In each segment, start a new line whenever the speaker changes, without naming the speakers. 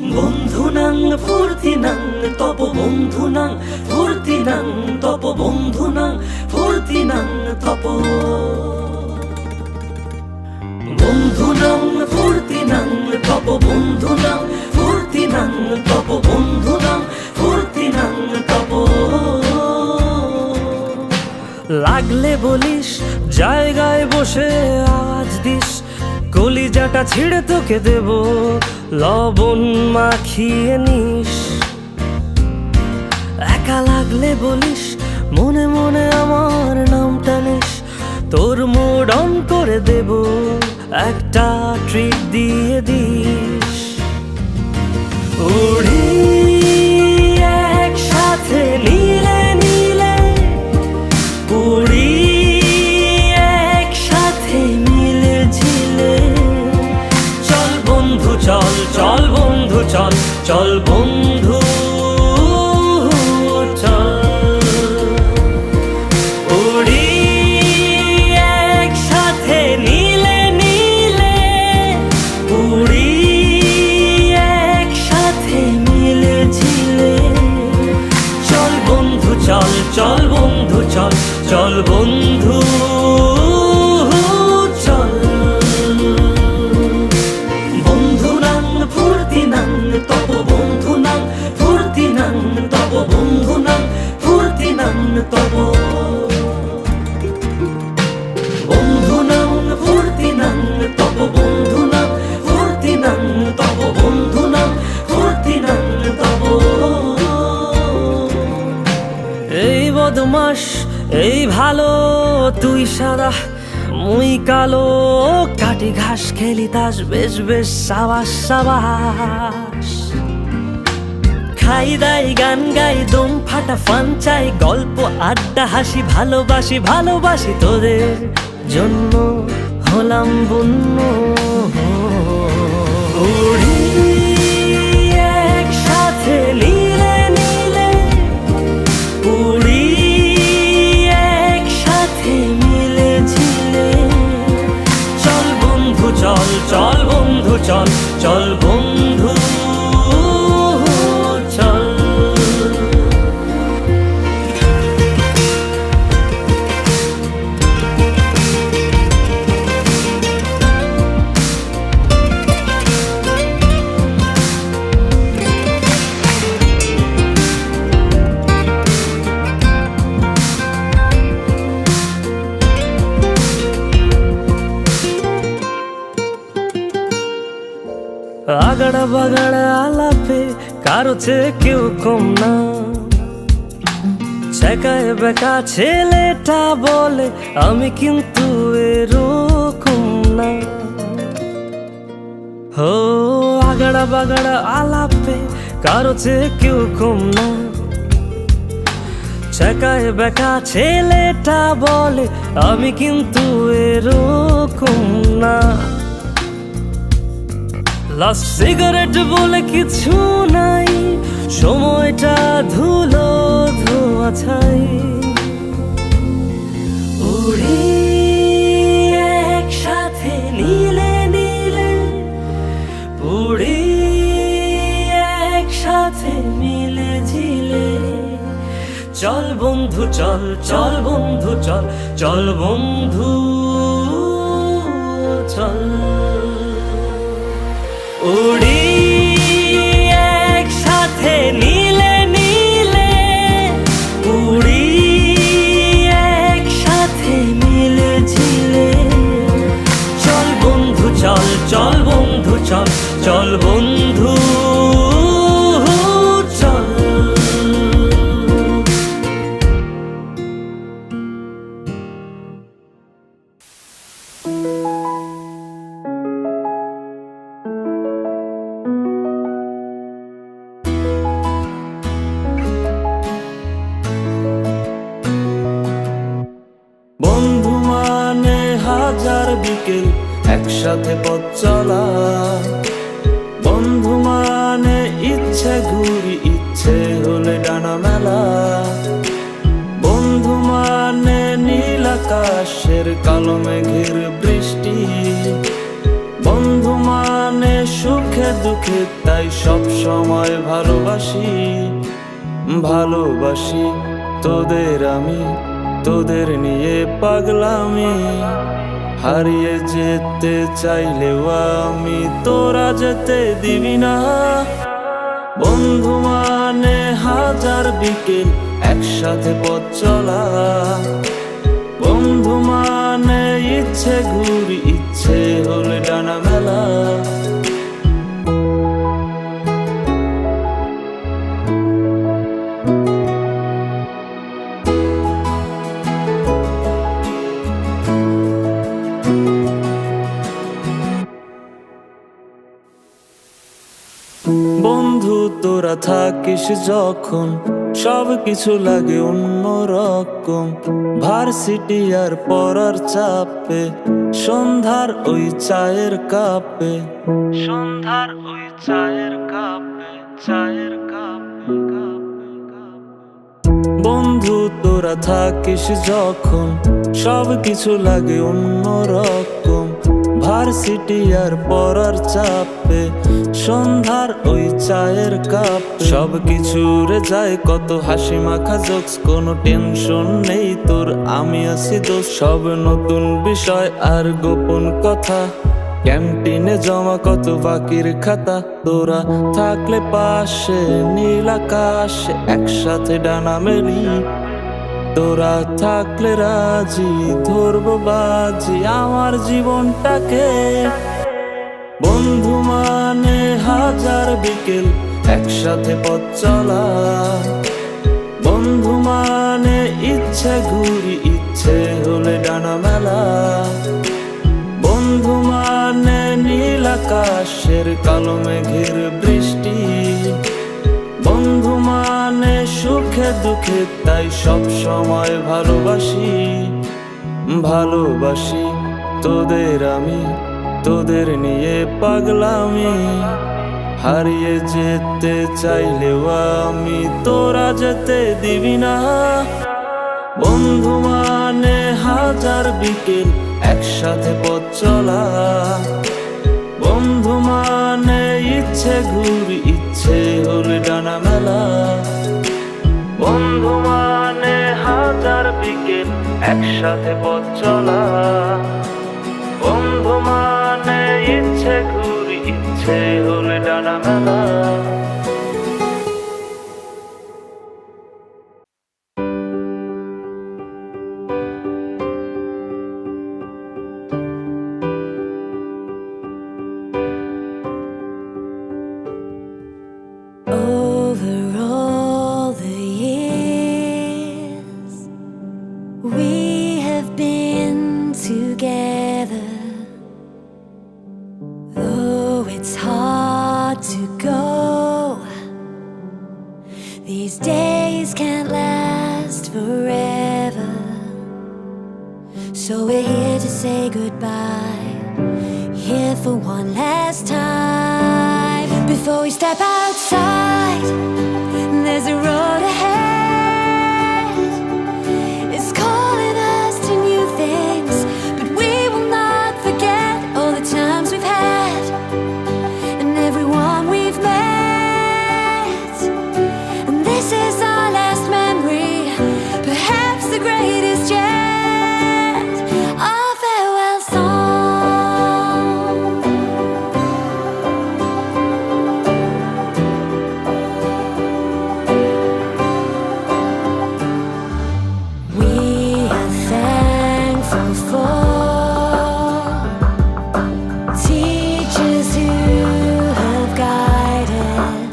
বন্ধুনাং ফুর্তিনাং তপ বন্ধুনাং ফুর্তিনাং তপ বন্ধুনাং ফুর্তিনাং তপ বন্ধুনাং ফুর্তিনাং তপ বন্ধুনাং ফুর্তিনাং তপ বন্ধুনাং ফুর্তিনাং তপ। লাগলে বলিস জায়গায় বসে আওয়াজ দিস, কলিজাটা ছিঁড়ে তোকে দেব লবণ মাখিয়ে নিস। একা লাগলে বলিস মনে মনে আমার নামটা নিস, তোর মুড অন করে দেব একটা ট্রিট দিয়ে দিস। উড়ি একসাথে নীলে নীলে, উড়ি একসাথে মিলে ঝিলে, চল বন্ধু চল, চল বন্ধু চল, চল বন্ধু চল। উড়ি একসাথে নীলে নীলে, উড়ি একসাথে মিলে ঝিলে, চল বন্ধু চল, চল বন্ধু চল, চল বন্ধু চল। বন্ধুনাং ফুর্তিনাং তপ বন্ধুনাং ফুর্তিনাং তপ বন্ধুনাং ফুর্তিনাং তপ। বন্ধুনাং ফুর্তিনাং তপ বন্ধুনাং ফুর্তিনাং তপ বন্ধুনাং ফুর্তিনাং তপ। এই বদমাস এই ভালো, তুই সাদা মুই কালো, কাটি ঘাস খেলি তাস বেশ বেশ সাবাস সাবাস। খাই দাই গান গাই দম ফাটা ফান চাই, গল্প আড্ডা হাসি ভালোবাসি ভালোবাসি, তোদের জন্য হলাম বন্য। উড়ি একসাথে নীলে নীলে, উড়ি একসাথে মিলে ঝিলে, চল বন্ধু চল, চল বন্ধু চল, চল বন্ধু চল। আগাড়া বাগাড়া আলাপে কারো চেয়ে কেউ কম না, ছেকায় বেকা ছেলেটা বলে আমি কিন্তু এরকম না। হো আগাড়া বাগাড়া আলাপে কারো চেয়ে কেউ কম না, ছেকায় বেকা ছেলেটা বলে আমি কিন্তু এরকম না। লাস্ট সিগারেট বলে কিছু নাই, সময়টা ধুলো ধোয়া ছাই। উড়ি একসাথে নীলে নীলে, উড়ি একসাথে মিলে ঝিলে, চল বন্ধু চল, চল বন্ধু চল, চল বন্ধু চল। উড়ি একসাথে নীলে নীলে, উড়ি একসাথে মিলে ঝিলে, চল বন্ধু চল, চল বন্ধু চল, চল বন্ধু চল।
বন্ধু মানে হাজার বিকেল একসাথে পথ চলা, বন্ধু মানে ইচ্ছে ঘুরি ইচ্ছে হলে ডানা মেলা, বন্ধু মানে নীল আকাশের কালো মেঘের বৃষ্টি, বন্ধু মানে সুখে দুঃখে তাই সব সময় ভালোবাসি, ভালোবাসি তোদের আমি, তোদের নিয়ে পাগলামি। হারিয়ে যেতে চাইলেও আমি তোরা যেতে দিবি না। বন্ধু মানে হাজার বিকেল একসাথে পথ চলা, বন্ধু মানে ইচ্ছে ঘুরি ইচ্ছে হলে ডানা মেলা। বন্ধু তোরা থাকিস যখন সব কিছু লাগে অন্যরকম। ভার্সিটি আর পড়ার চাপে সন্ধ্যার ওই চায়ের কাপে, সন্ধ্যার ওই চায়ের কাপে, চায়ের কাপে, বন্ধু তোরা থাকিস যখন সব কিছু লাগে অন্যরকম। ভার্সিটি আর পড়ার চাপে সন্ধ্যার ওই চায়ের কাপ, সব কিছু রে যায় কত হাসি মাখা জোকস, কোনো টেনশন নেই তোর আমি আছি দোষ। সব নতুন বিষয় আর গোপন কথা, ক্যান্টিনে জমা কত বাকির খাতা। তোরা থাকলে পাশে নীল আকাশে একসাথে ডানা মেলি, তোরা থাকলে রাজি ধরবো বাজি আমার জীবনটাকে। বন্ধু মানে হাজার বিকেল একসাথে পথ চলা, বন্ধু মানে ইচ্ছে ঘুরি ইচ্ছে হলে ডানা মেলা। বন্ধু মানে নীল আকাশের কালো মেঘের বৃষ্টি, বন্ধু মানে সুখে দুঃখে তাই সব সময় ভালোবাসি, ভালোবাসি তোদের আমি, তোদের নিয়ে পাগলামি। হারিয়ে যেতে চাইলেও আমি তোরা যেতে দিবি না। বন্ধু মানে হাজার বিকেল একসাথে পথ চলা, বন্ধু মানে ইচ্ছে ঘুরি ইচ্ছে হলে ডানা মেলা। বন্ধু মানে হাজার বিকেল একসাথে পথ চলা, বন্ধু মানে ইচ্ছে ঘুরি ইচ্ছে হলে ডানা মেলা।
Over all the years we have been together, though it's hard to go, these days can't last forever. So we're here to say goodbye, here for one last time. Before we step outside, there's a road ahead. It's calling us to new things, but we will not forget all the times we've had and everyone we've met. And this is our last memory, perhaps the greatest yet, our farewell song. We are thankful for teachers who have guided.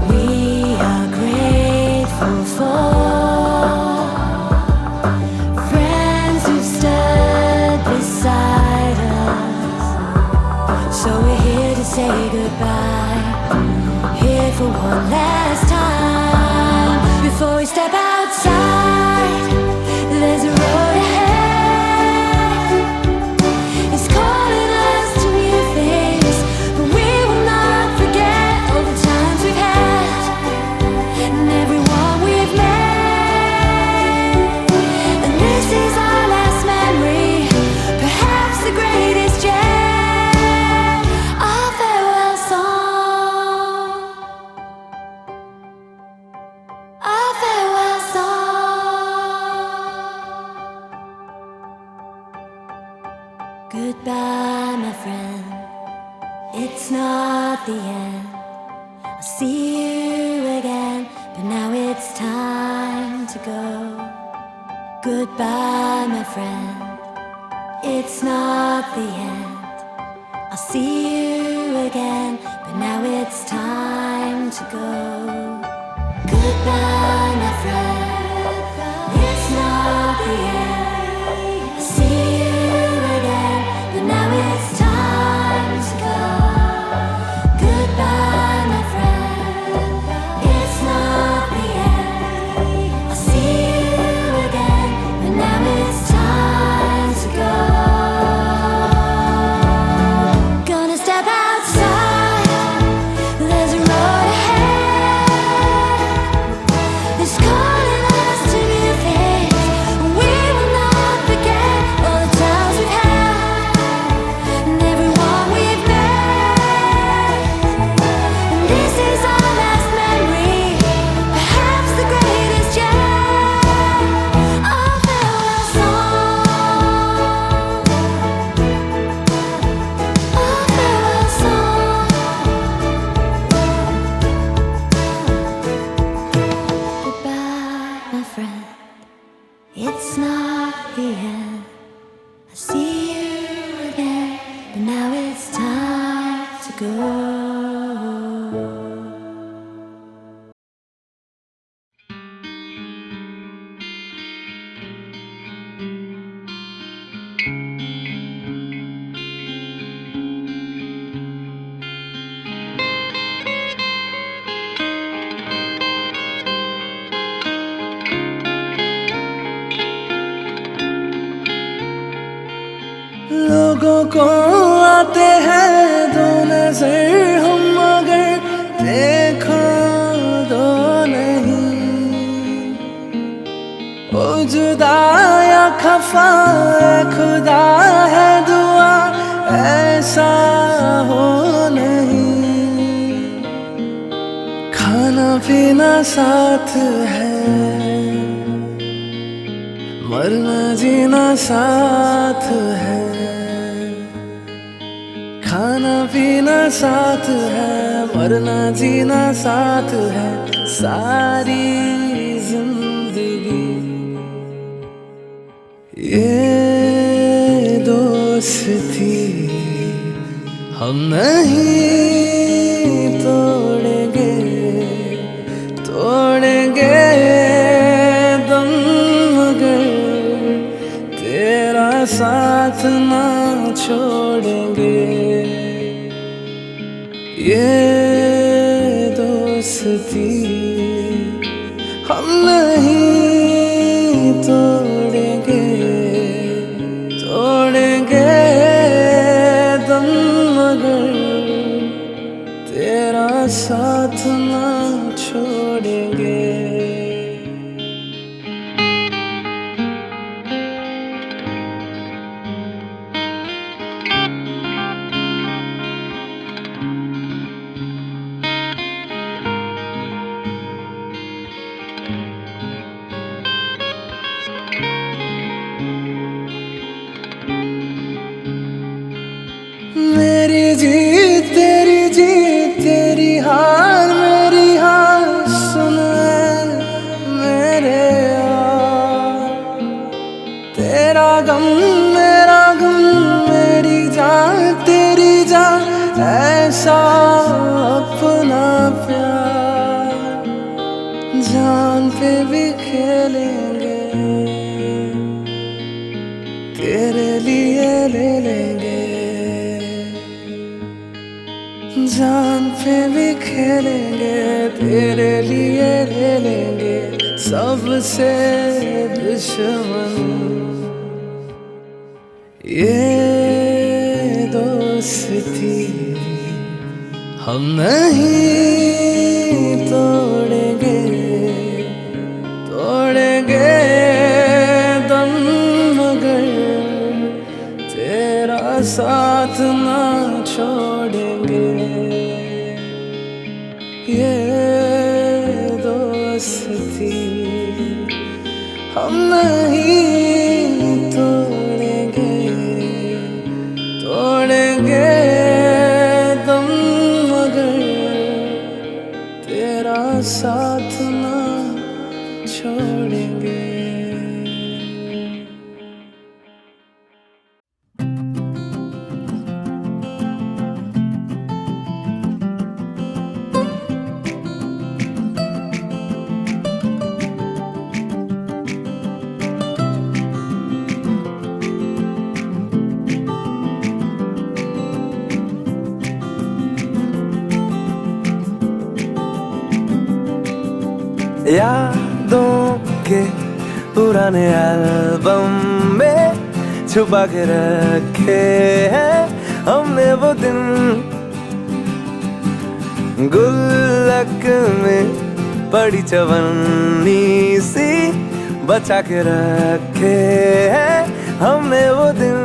We are grateful for friends who've stood beside us. So we're here to say goodbye, here for one last time. Before we step outside, there's a road ahead. It's calling us to new things, but we will not forget all the times we've had and everyone we've met. And this is our last memory, perhaps the greatest yet, our it's not the end. I'll see you again, but now it's time to go. Goodbye, my friend. It's not the end. I'll see you again, but now it's time to go. Goodbye, my friend. It's not the end. I'll see you again, but now it's time to go. Goodbye, my friend. It's not the end. I'll see you again, but now it's time to go. Gonna step outside. There's a road ahead. It's calling us to new things. We will not forget all the times we've had and everyone we've met. And this is our last memory, perhaps the greatest yet. Our farewell song. Our farewell song. Goodbye, my friend. It's not the end. I see you again, but now it's time to go.
लोगों को आते हैं दो नजर, हम मगर देखो दो नहीं। ओ जुदा या खफा खुदा है दुआ ऐसा हो नहीं। खाना पीना साथ है, मरना जीना साथ है। खाना पीना साथ है, मरना जीना साथ है। सारी जिंदगी ये दोस्ती हम नहीं तोड़ेंगे, तोड़ेंगे दम मगर तेरा साथ ना छोड़ेंगे। ये दोस्ती हम नहीं तोड़ेंगे, तोड़ेंगे दम मगर तेरा साथ ना छोड़ेंगे। मेरी जीत तेरी जीत, तेरी हार मेरी हार। सुन मेरे यार, तेरा गम मेरा गम, मेरी जान तेरी जान। ऐसा अपना प्यार जान पे भी खेलेंगे, तेरे लिए ले लेंगे। जान पे भी खेलेंगे, तेरे लिए ले लेंगे। सबसे दुश्मन ये दोस्ती हम नहीं तोड़ेंगे, तोड़ेंगे दम मगर तेरा साथ ना छोड़ेंगे। ये दोस्ती हम नहीं तोड़ेंगे, तोड़ेंगे दम
साथ ना छोड़ेंगे। यादों के पुराने एल्बम में छुपा के रखे हैं हमने वो दिन, गुल्लक में पड़ी चवन्नी सी बचा के रखे हैं हमने वो दिन।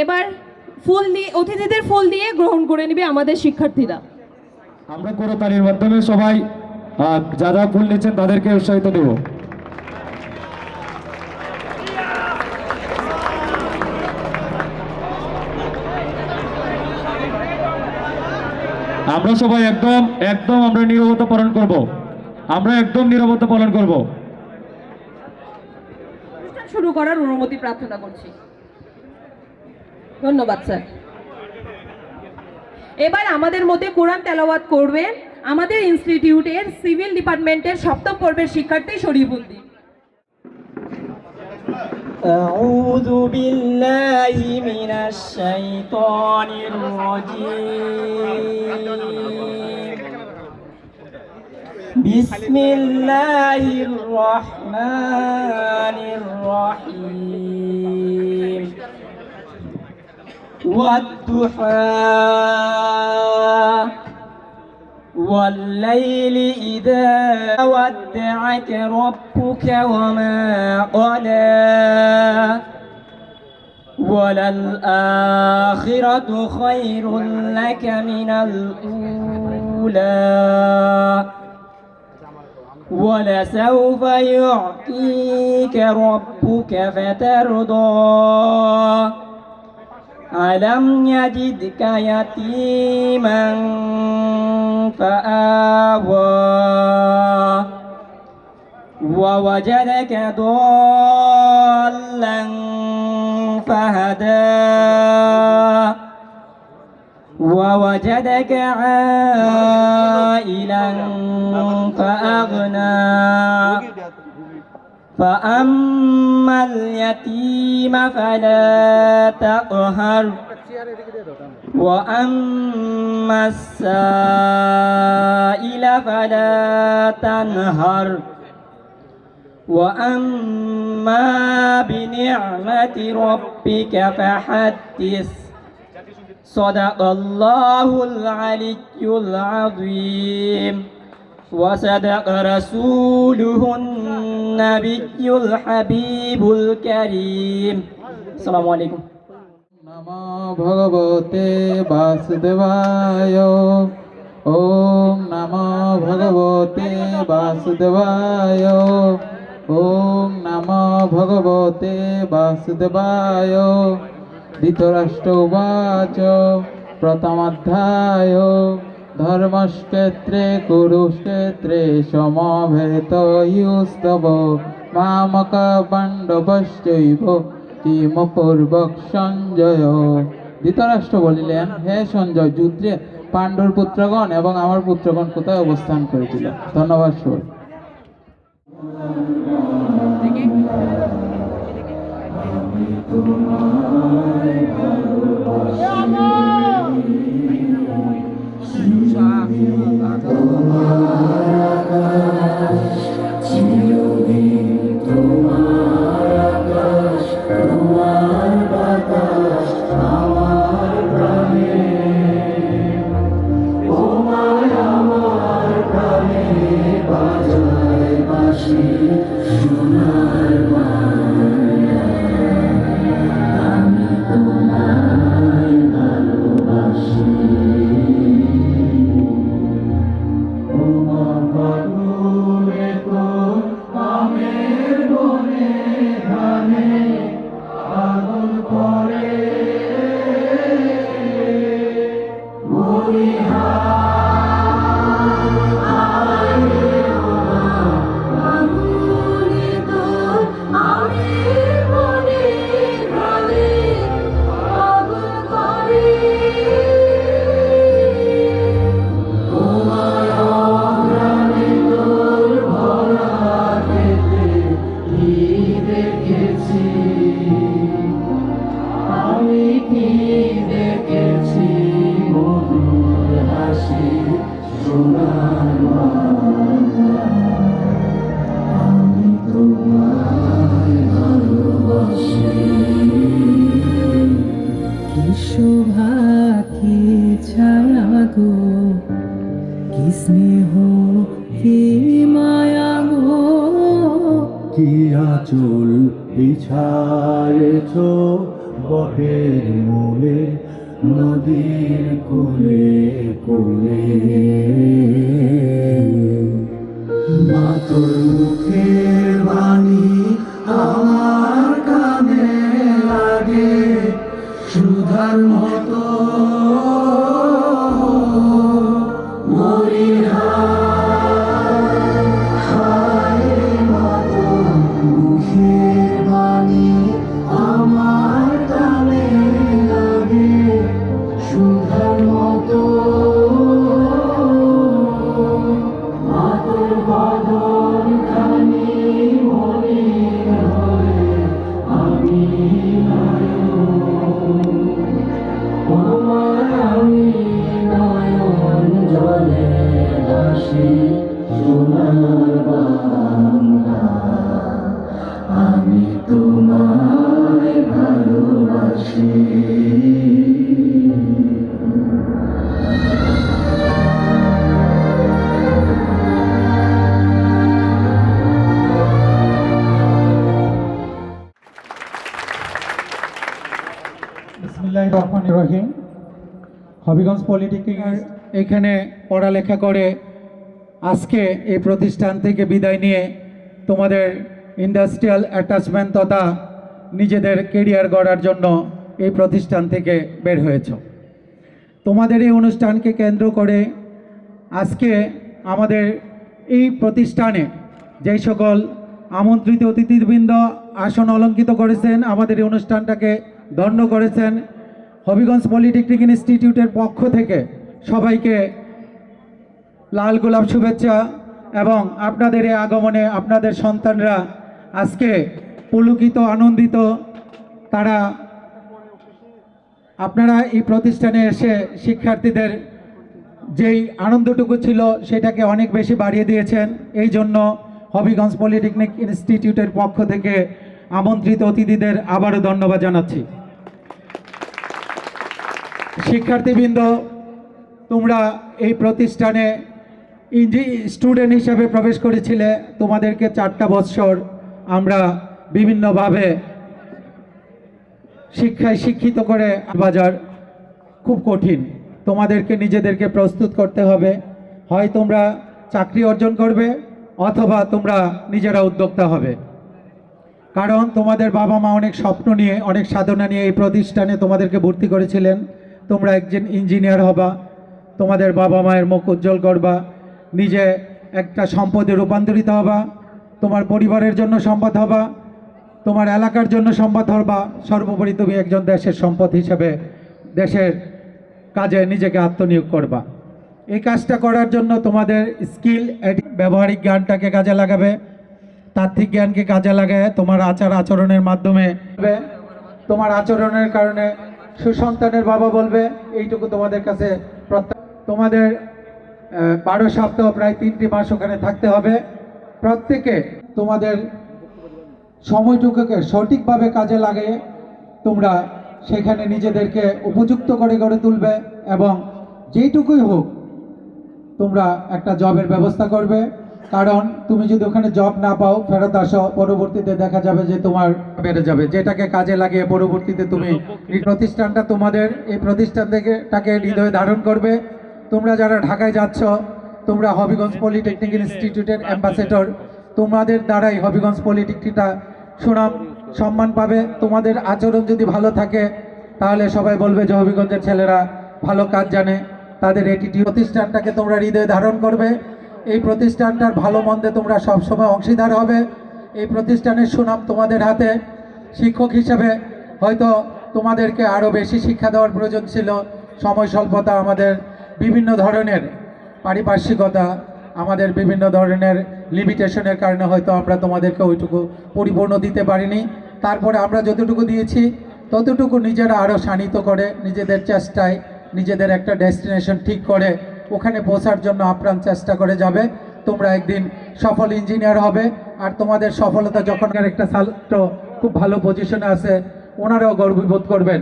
এবার ফুল দিয়ে অতিথিদের ফুল দিয়ে গ্রহণ করে নেবে আমাদের শিক্ষার্থীরা।
আমরা করতালির মাধ্যমে সবাই যারা ফুল নিচ্ছেন তাদেরকে উৎসাহিত দেব। আমরা সবাই একদম একদম আমরা নীরবতা পালন করব। আমরা একদম নীরবতা পালন করব।
অনুষ্ঠান শুরু করার অনুমতি প্রার্থনা করছি। ধন্যবাদ স্যার। এবার আমাদের মধ্যে কোরআন তেলাওয়াত করবেন আমাদের ইনস্টিটিউটের সিভিল ডিপার্টমেন্টের সপ্তম পর্বের শিক্ষার্থী শরীফুদ্দিন।
أعوذ بالله من الشيطان الرجيم بسم الله الرحمن الرحيم والضحى والليل إذا ودعك ربك وما قلى وللآخرة خير لك من الأولى ولسوف يعطيك ربك فترضى ألم يجدك يتيما فآوى ووجدك ضالا فهدى ووجدك عائلا فأغنى فأما اليتيم فلا تقهر وأما السائل فلا تنهر وأما بنعمة ربك فحدث صدق الله العلي العظيم وصدق رسوله النبي الحبيب الكريم السلام عليكم
नमो भगवते वासुदेवाय। ओम नमो भगवते वासुदेवाय। ओम नमो भगवते वासुदेवाय। धृतराष्ट्र उवाच प्रथमाध्याय धर्मक्षेत्रे कुरुक्षेत्रे समवेतयुस्तव मामक पाण्डवश्चैव किमपूर्वक সঞ্জয়। ধৃতরাষ্ট্র বলিলেন, হে সঞ্জয়, যুদ্ধে পাণ্ডুর পুত্রগণ এবং আমার পুত্রগণ কোথায় অবস্থান করেছিল? ধন্যবাদ সর।
তোমার
শোভা কি ছায়া গো, কি স্নেহ কি মায়া গো,
কি আঁচল বিছায়েছ বটের মূলে, নদীর কোলে কোলে। মা তোর মুখের বাণী আমার কানে লাগে সুধার মতো, মুখের বাণী আমার কানে লাগে সুধার মতো, মাতর বদন খানি মনে হয় আমি আমি নয়ন জলে দাসী সোনার বাংলা, আমি তোমায় ভালোবাসি।
বিসমিল্লাহির রহমানির রহিম। হবিগঞ্জ পলিটেকনিকের এখানে পড়ালেখা করে আজকে এই প্রতিষ্ঠান থেকে বিদায় নিয়ে তোমাদের ইন্ডাস্ট্রিয়াল অ্যাটাচমেন্ট তথা নিজেদের কেরিয়ার গড়ার জন্য এই প্রতিষ্ঠান থেকে বের হয়েছ। তোমাদের এই অনুষ্ঠানকে কেন্দ্র করে আজকে আমাদের এই প্রতিষ্ঠানে যেই সকল আমন্ত্রিত অতিথিবৃন্দ আসন অলঙ্কিত করেছেন, আমাদের এই অনুষ্ঠানটাকে ধন্য করেছেন, হবিগঞ্জ পলিটেকনিক ইনস্টিটিউটের পক্ষ থেকে সবাইকে লাল গোলাপ শুভেচ্ছা। এবং আপনাদের এই আগমনে আপনাদের সন্তানরা আজকে পুলকিত আনন্দিত, তারা আপনারা এই প্রতিষ্ঠানে এসে শিক্ষার্থীদের যেই আনন্দটুকু ছিল সেটাকে অনেক বেশি বাড়িয়ে দিয়েছেন। এই জন্য হবিগঞ্জ পলিটেকনিক ইনস্টিটিউটের পক্ষ থেকে আমন্ত্রিত অতিথিদের আবারও ধন্যবাদ জানাচ্ছি। শিক্ষার্থীবৃন্দ, তোমরা এই প্রতিষ্ঠানে স্টুডেন্ট হিসেবে প্রবেশ করেছিলে। তোমাদেরকে 4টা বৎসর আমরা বিভিন্নভাবে শিক্ষায় শিক্ষিত করে বাজার খুব কঠিন। তোমাদেরকে নিজেদেরকে প্রস্তুত করতে হবে। হয় তোমরা চাকরি অর্জন করবে অথবা তোমরা নিজেরা উদ্যোক্তা হবে। কারণ তোমাদের বাবা মা অনেক স্বপ্ন নিয়ে অনেক সাধনা নিয়ে এই প্রতিষ্ঠানে তোমাদেরকে ভর্তি করেছিলেন। তোমরা একজন ইঞ্জিনিয়ার হবা, তোমাদের বাবা মায়ের মুখ উজ্জ্বল করবা, নিজে একটা সম্পদে রূপান্তরিত হবা, তোমার পরিবারের জন্য সম্পদ হবা, তোমার এলাকার জন্য সম্পদ হবা, সর্বোপরি তুমি একজন দেশের সম্পদ হিসেবে দেশের কাজে নিজেকে আত্মনিয়োগ করবা। এই কাজটা করার জন্য তোমাদের স্কিল, ব্যবহারিক জ্ঞানটাকে কাজে লাগাবে, তাত্ত্বিক জ্ঞানকে কাজে লাগায় তোমার আচার আচরণের মাধ্যমে, তোমার আচরণের কারণে সুসন্তানের বাবা বলবে, এইটুকু তোমাদের কাছে তোমাদের 12 সপ্তাহ প্রায় 3টি মাস ওখানে থাকতে হবে। প্রত্যেকে তোমাদের সময়টুকুকে সঠিকভাবে কাজে লাগিয়ে তোমরা সেখানে নিজেদেরকে উপযুক্ত করে গড়ে তুলবে এবং যেইটুকুই হোক তোমরা একটা জবের ব্যবস্থা করবে। কারণ তুমি যদি ওখানে জব না পাও, ফেরত আসো, পরবর্তীতে দেখা যাবে যে তোমার বেড়ে যাবে, যেটাকে কাজে লাগিয়ে পরবর্তীতে তুমি এই প্রতিষ্ঠানটা তোমাদের এই প্রতিষ্ঠান থেকে তাকে হৃদয়ে ধারণ করবে। তোমরা যারা ঢাকায় যাচ্ছ, তোমরা হবিগঞ্জ পলিটেকনিক ইনস্টিটিউটের অ্যাম্বাসেডর, তোমাদের দ্বারাই হবিগঞ্জ পলিটেকনিকটা সুনাম সম্মান পাবে। তোমাদের আচরণ যদি ভালো থাকে তাহলে সবাই বলবে যে হবিগঞ্জের ছেলেরা ভালো কাজ জানে, তাদের অ্যাটিটিউড। প্রতিষ্ঠানটাকে তোমরা হৃদয়ে ধারণ করবে। এই প্রতিষ্ঠানটার ভালো মন্দে তোমরা সবসময় অংশীদার হবে। এই প্রতিষ্ঠানের সুনাম তোমাদের হাতে। শিক্ষক হিসেবে হয়তো তোমাদেরকে আরও বেশি শিক্ষা দেওয়ার প্রয়োজন ছিল। সময় স্বল্পতা, আমাদের বিভিন্ন ধরনের পারিপার্শ্বিকতা, আমাদের বিভিন্ন ধরনের লিমিটেশনের কারণে হয়তো আমরা তোমাদেরকে ওইটুকু পরিপূর্ণ দিতে পারিনি। তারপরে আমরা যতটুকু দিয়েছি ততটুকু নিজেরা আরও শানিত করে নিজেদের চেষ্টায় নিজেদের একটা ডেস্টিনেশন ঠিক করে ওখানে পৌঁছার জন্য আপ্রাণ চেষ্টা করে যাবে। তোমরা একদিন সফল ইঞ্জিনিয়ার হবে। আর তোমাদের সফলতা যখন একটা ছাত্র খুব ভালো পজিশনে আছে, ওনারাও গর্ববোধ করবেন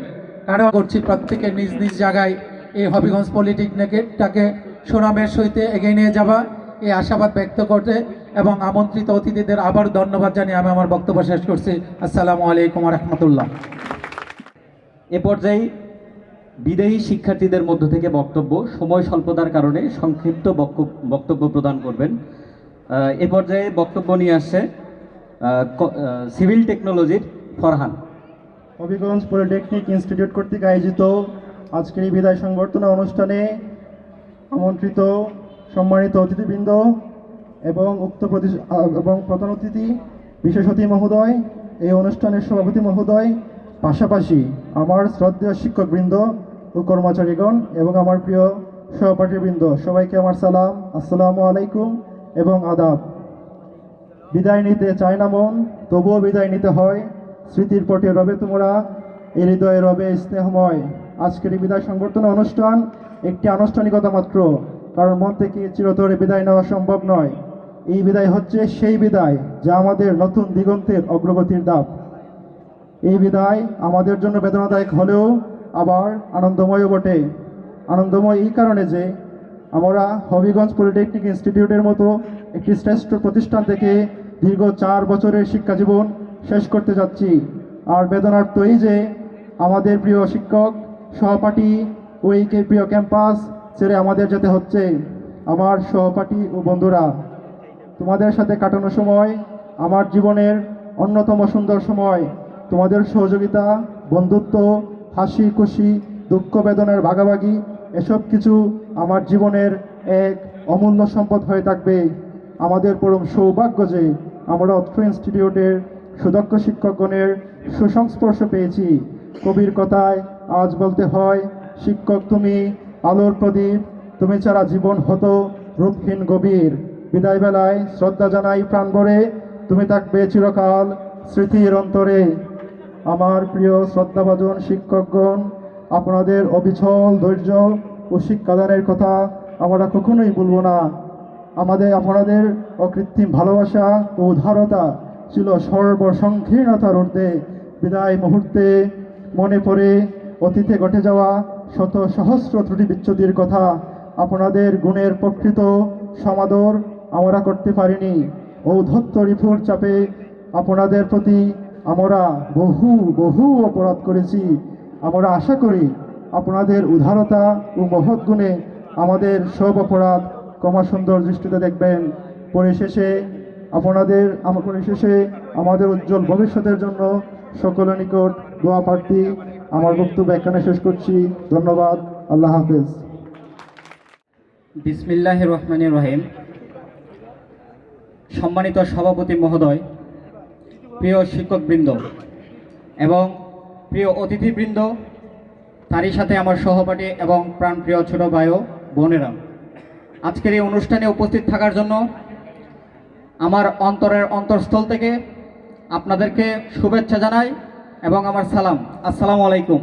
কারণ করছি প্রত্যেকে নিজ নিজ জায়গায় এই হবিগঞ্জ পলিটেকনিকটাকে সুনামের সহিত এগিয়ে নিয়ে যাবা এই আশাবাদ ব্যক্ত করতে এবং আমন্ত্রিত অতিথিদের আবার ধন্যবাদ জানিয়ে আমি আমার বক্তব্য শেষ করছি। আসসালামু আলাইকুম রহমতুল্লাহ।
এ পর্যায়ে বিদেশী শিক্ষার্থীদের মধ্য থেকে বক্তব্য সময় স্বল্পতার কারণে সংক্ষিপ্ত বক্তব্য প্রদান করবেন। এ পর্যায়ে বক্তব্য নিয়ে আসছে সিভিল টেকনোলজির ফরহান।
হবিগঞ্জ পলিটেকনিক ইনস্টিটিউট কর্তৃক আয়োজিত আজকের এই বিদায় সংবর্ধনা অনুষ্ঠানে আমন্ত্রিত সম্মানিত অতিথিবৃন্দ এবং এবং প্রধান অতিথি বিশেষ অতিথি মহোদয়, এই অনুষ্ঠানের সভাপতি মহোদয়, পাশাপাশি আমার শ্রদ্ধেয় শিক্ষকবৃন্দ ও কর্মচারীগণ এবং আমার প্রিয় সহপাঠীবৃন্দ, সবাইকে আমার সালাম, আসসালামু আলাইকুম এবং আদাব। বিদায় নিতে চায় না মন, তবুও বিদায় নিতে হয়। স্মৃতির পটে রবে তোমরা, এই হৃদয়ে রবে স্নেহময়। আজকের এই বিদায় সংবর্ধনা অনুষ্ঠান একটি আনুষ্ঠানিকতা মাত্র, কারণ মন থেকে চিরতরে বিদায় নেওয়া সম্ভব নয়। এই বিদায় হচ্ছে সেই বিদায় যা আমাদের নতুন দিগন্তের অগ্রগতির ধাপ। এই বিদায় আমাদের জন্য বেদনাদায়ক হলেও আবার আনন্দময়ও বটে। আনন্দময় এই কারণে যে আমরা হবিগঞ্জ পলিটেকনিক ইনস্টিটিউটের মতো একটি শ্রেষ্ঠ প্রতিষ্ঠান থেকে দীর্ঘ 4 বছরের শিক্ষা জীবন শেষ করতে যাচ্ছি। আর বেদনার তো এই যে আমাদের প্রিয় শিক্ষক, সহপাঠী ও এই প্রিয় ক্যাম্পাস ছেড়ে আমাদের যেতে হচ্ছে। আমার সহপাঠী ও বন্ধুরা, তোমাদের সাথে কাটানো সময় আমার জীবনের অন্যতম সুন্দর সময়। তোমাদের সহযোগিতা, বন্ধুত্ব, হাসি খুশি, দুঃখ বেদনার ভাগাভাগি, এসব কিছু আমার জীবনের এক অমূল্য সম্পদ হয়ে থাকবে। আমাদের পরম সৌভাগ্য যে আমরা অত্র ইনস্টিটিউটের সুদক্ষ শিক্ষকগণের সুসংস্পর্শ পেয়েছি। কবির কথায় আজ বলতে হয়, শিক্ষক তুমি আলোর প্রদীপ, তুমি ছাড়া জীবন হতো রূপহীন গভীর। বিদায় বেলায় শ্রদ্ধা জানাই প্রাণ ভরে, তুমি থাকবে চিরকাল স্মৃতির অন্তরে। আমার প্রিয় শ্রদ্ধাভাজন শিক্ষকগণ, আপনাদের অবিচল ধৈর্য ও শিক্ষাদানের কথা আমরা কখনোই ভুলব না। আপনাদের অকৃত্রিম ভালোবাসা ও উদারতা ছিল সর্বসংকীর্ণতার ঊর্ধ্বে। বিদায় মুহূর্তে মনে পড়ে অতীতে ঘটে যাওয়া শত সহস্র ত্রুটি বিচ্ছুতির কথা। আপনাদের গুণের প্রকৃত সমাদর আমরা করতে পারিনি। ঔদ্ধত্য রিপুর চাপে আপনাদের প্রতি আমরা বহু অপরাধ করেছি। আমরা আশা করি আপনাদের উদারতা ও মহৎ গুণে আমাদের সব অপরাধ ক্ষমা সুন্দর দৃষ্টিতে দেখবেন। পরিশেষে আমাদের উজ্জ্বল ভবিষ্যতের জন্য সকলের নিকট দোয়া প্রার্থী আমার বক্তব্য এখানে শেষ করছি। ধন্যবাদ। আল্লাহ হাফেজ।
বিসমিল্লাহির রহমানির রহিম। সম্মানিত সভাপতি মহোদয়, প্রিয় শিক্ষকবৃন্দ এবং প্রিয় অতিথিবৃন্দ, তারই সাথে আমার সহপাঠী এবং প্রাণপ্রিয় ছোট ভাই ও বোনেরা, আজকের এই অনুষ্ঠানে উপস্থিত থাকার জন্য আমার অন্তরের অন্তরস্থল থেকে আপনাদেরকে শুভেচ্ছা জানাই এবং আমার সালাম, আসসালামু আলাইকুম।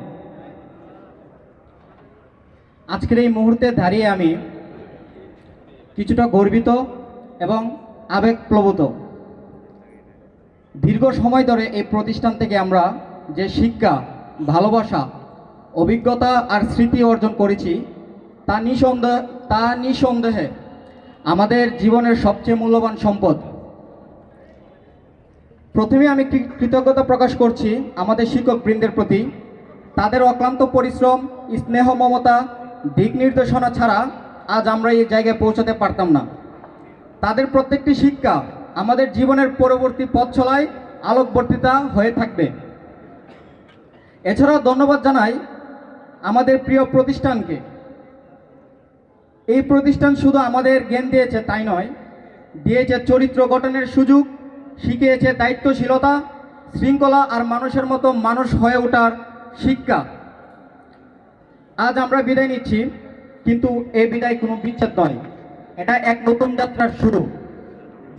আজকের এই মুহূর্তে দাঁড়িয়ে আমি কিছুটা গর্বিত এবং আবেগপ্রবণ। দীর্ঘ সময় ধরে এই প্রতিষ্ঠান থেকে আমরা যে শিক্ষা, ভালোবাসা, অভিজ্ঞতা আর স্মৃতি অর্জন করেছি তা নিঃসন্দেহে আমাদের জীবনের সবচেয়ে মূল্যবান সম্পদ। প্রথমে আমি কৃতজ্ঞতা প্রকাশ করছি আমাদের শিক্ষকবৃন্দের প্রতি। তাদের অক্লান্ত পরিশ্রম, স্নেহ, মমতা, দিক নির্দেশনা ছাড়া আজ আমরা এই জায়গায় পৌঁছাতে পারতাম না। তাদের প্রত্যেকটি শিক্ষা আমাদের জীবনের পরবর্তী পথ চলায় আলোকবর্তিতা হয়ে থাকবে। এছাড়াও ধন্যবাদ জানাই আমাদের প্রিয় প্রতিষ্ঠানকে। এই প্রতিষ্ঠান শুধু আমাদের জ্ঞান দিয়েছে তাই নয়, দিয়েছে চরিত্র গঠনের সুযোগ, শিখিয়েছে দায়িত্বশীলতা, শৃঙ্খলা আর মানুষের মতো মানুষ হয়ে ওঠার শিক্ষা। আজ আমরা বিদায় নিচ্ছি, কিন্তু এই বিদায় কোনো বিচ্ছেদ নয়, এটা এক নতুন যাত্রার শুরু,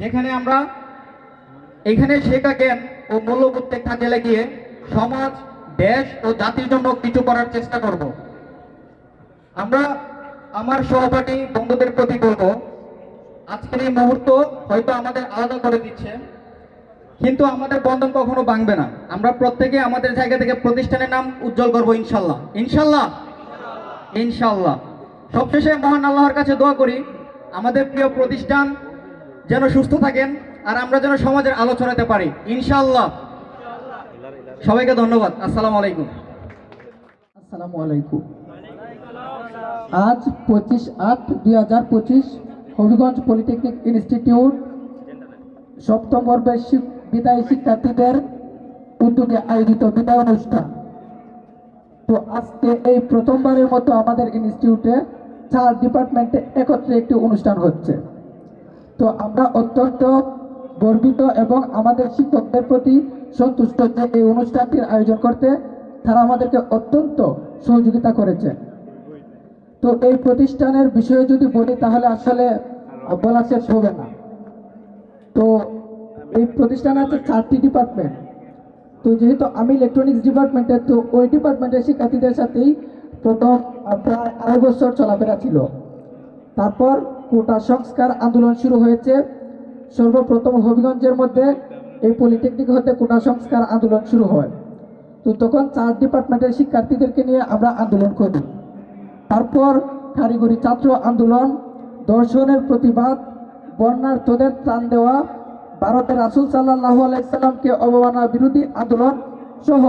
যেখানে আমরা এখানে শেখা জ্ঞান ও মূল্যবোধকে কাজে লাগিয়ে সমাজ, দেশ ও জাতির জন্য কিছু করার চেষ্টা করব। আমরা আমার সহপাঠী বন্ধুদের প্রতি বলব, আজকের এই মুহূর্ত হয়তো আমাদের আলাদা করে দিচ্ছে, কিন্তু আমাদের বন্ধন কখনো ভাঙবে না। আমরা প্রত্যেকে আমাদের জায়গা থেকে প্রতিষ্ঠানের নাম উজ্জ্বল করবো ইনশাল্লাহ, ইনশাল্লাহ, ইনশাল্লাহ। সবশেষে মহান আল্লাহর কাছে দোয়া করি আমাদের প্রিয় প্রতিষ্ঠান যেন সুস্থ থাকেন আর আমরা যেন সমাজের আলো ছড়াতে পারি ইনশাল্লাহ। সবাইকে ধন্যবাদ। আসসালামু আলাইকুম।
আসসালামু আলাইকুম। আজ 25/8/2025 হবিগঞ্জ পলিটেকনিক ইনস্টিটিউট সপ্তম বর্ষের বিদায়ী শিক্ষার্থীদের উদ্যোগে আয়োজিত বিদায় অনুষ্ঠান। তো আজকে এই প্রথমবারের মতো আমাদের ইনস্টিটিউটে 4 ডিপার্টমেন্টে একত্রে একটি অনুষ্ঠান হচ্ছে। তো আমরা অত্যন্ত গর্বিত এবং আমাদের শিক্ষকদের প্রতি সন্তুষ্ট যে এই অনুষ্ঠানটির আয়োজন করতে তারা আমাদেরকে অত্যন্ত সহযোগিতা করেছে। তো এই প্রতিষ্ঠানের বিষয়ে যদি বলি তাহলে আসলে বলা শেষ হবে না। তো এই প্রতিষ্ঠানে আছে 4টি ডিপার্টমেন্ট। তো যেহেতু আমি ইলেকট্রনিক্স ডিপার্টমেন্টের, তো ওই ডিপার্টমেন্টের শিক্ষার্থীদের সাথেই প্রথম প্রায় 2.5 বছর চলাফেরা ছিল। তারপর কোটা সংস্কার আন্দোলন শুরু হয়েছে। সর্বপ্রথম হবিগঞ্জের মধ্যে এই পলিটেকনিক হতে কোটা সংস্কার আন্দোলন শুরু হয়। তো তখন 4 ডিপার্টমেন্টের শিক্ষার্থীদেরকে নিয়ে আমরা আন্দোলন করি। তারপর কারিগরি ছাত্র আন্দোলন, দর্শনের প্রতিবাদ, বর্ণার্থদের ত্রাণ দেওয়া, ভারতের রাসূল সাল্লাল্লাহু আলাইহি সাল্লামকে অবমাননা বিরোধী আন্দোলন সহ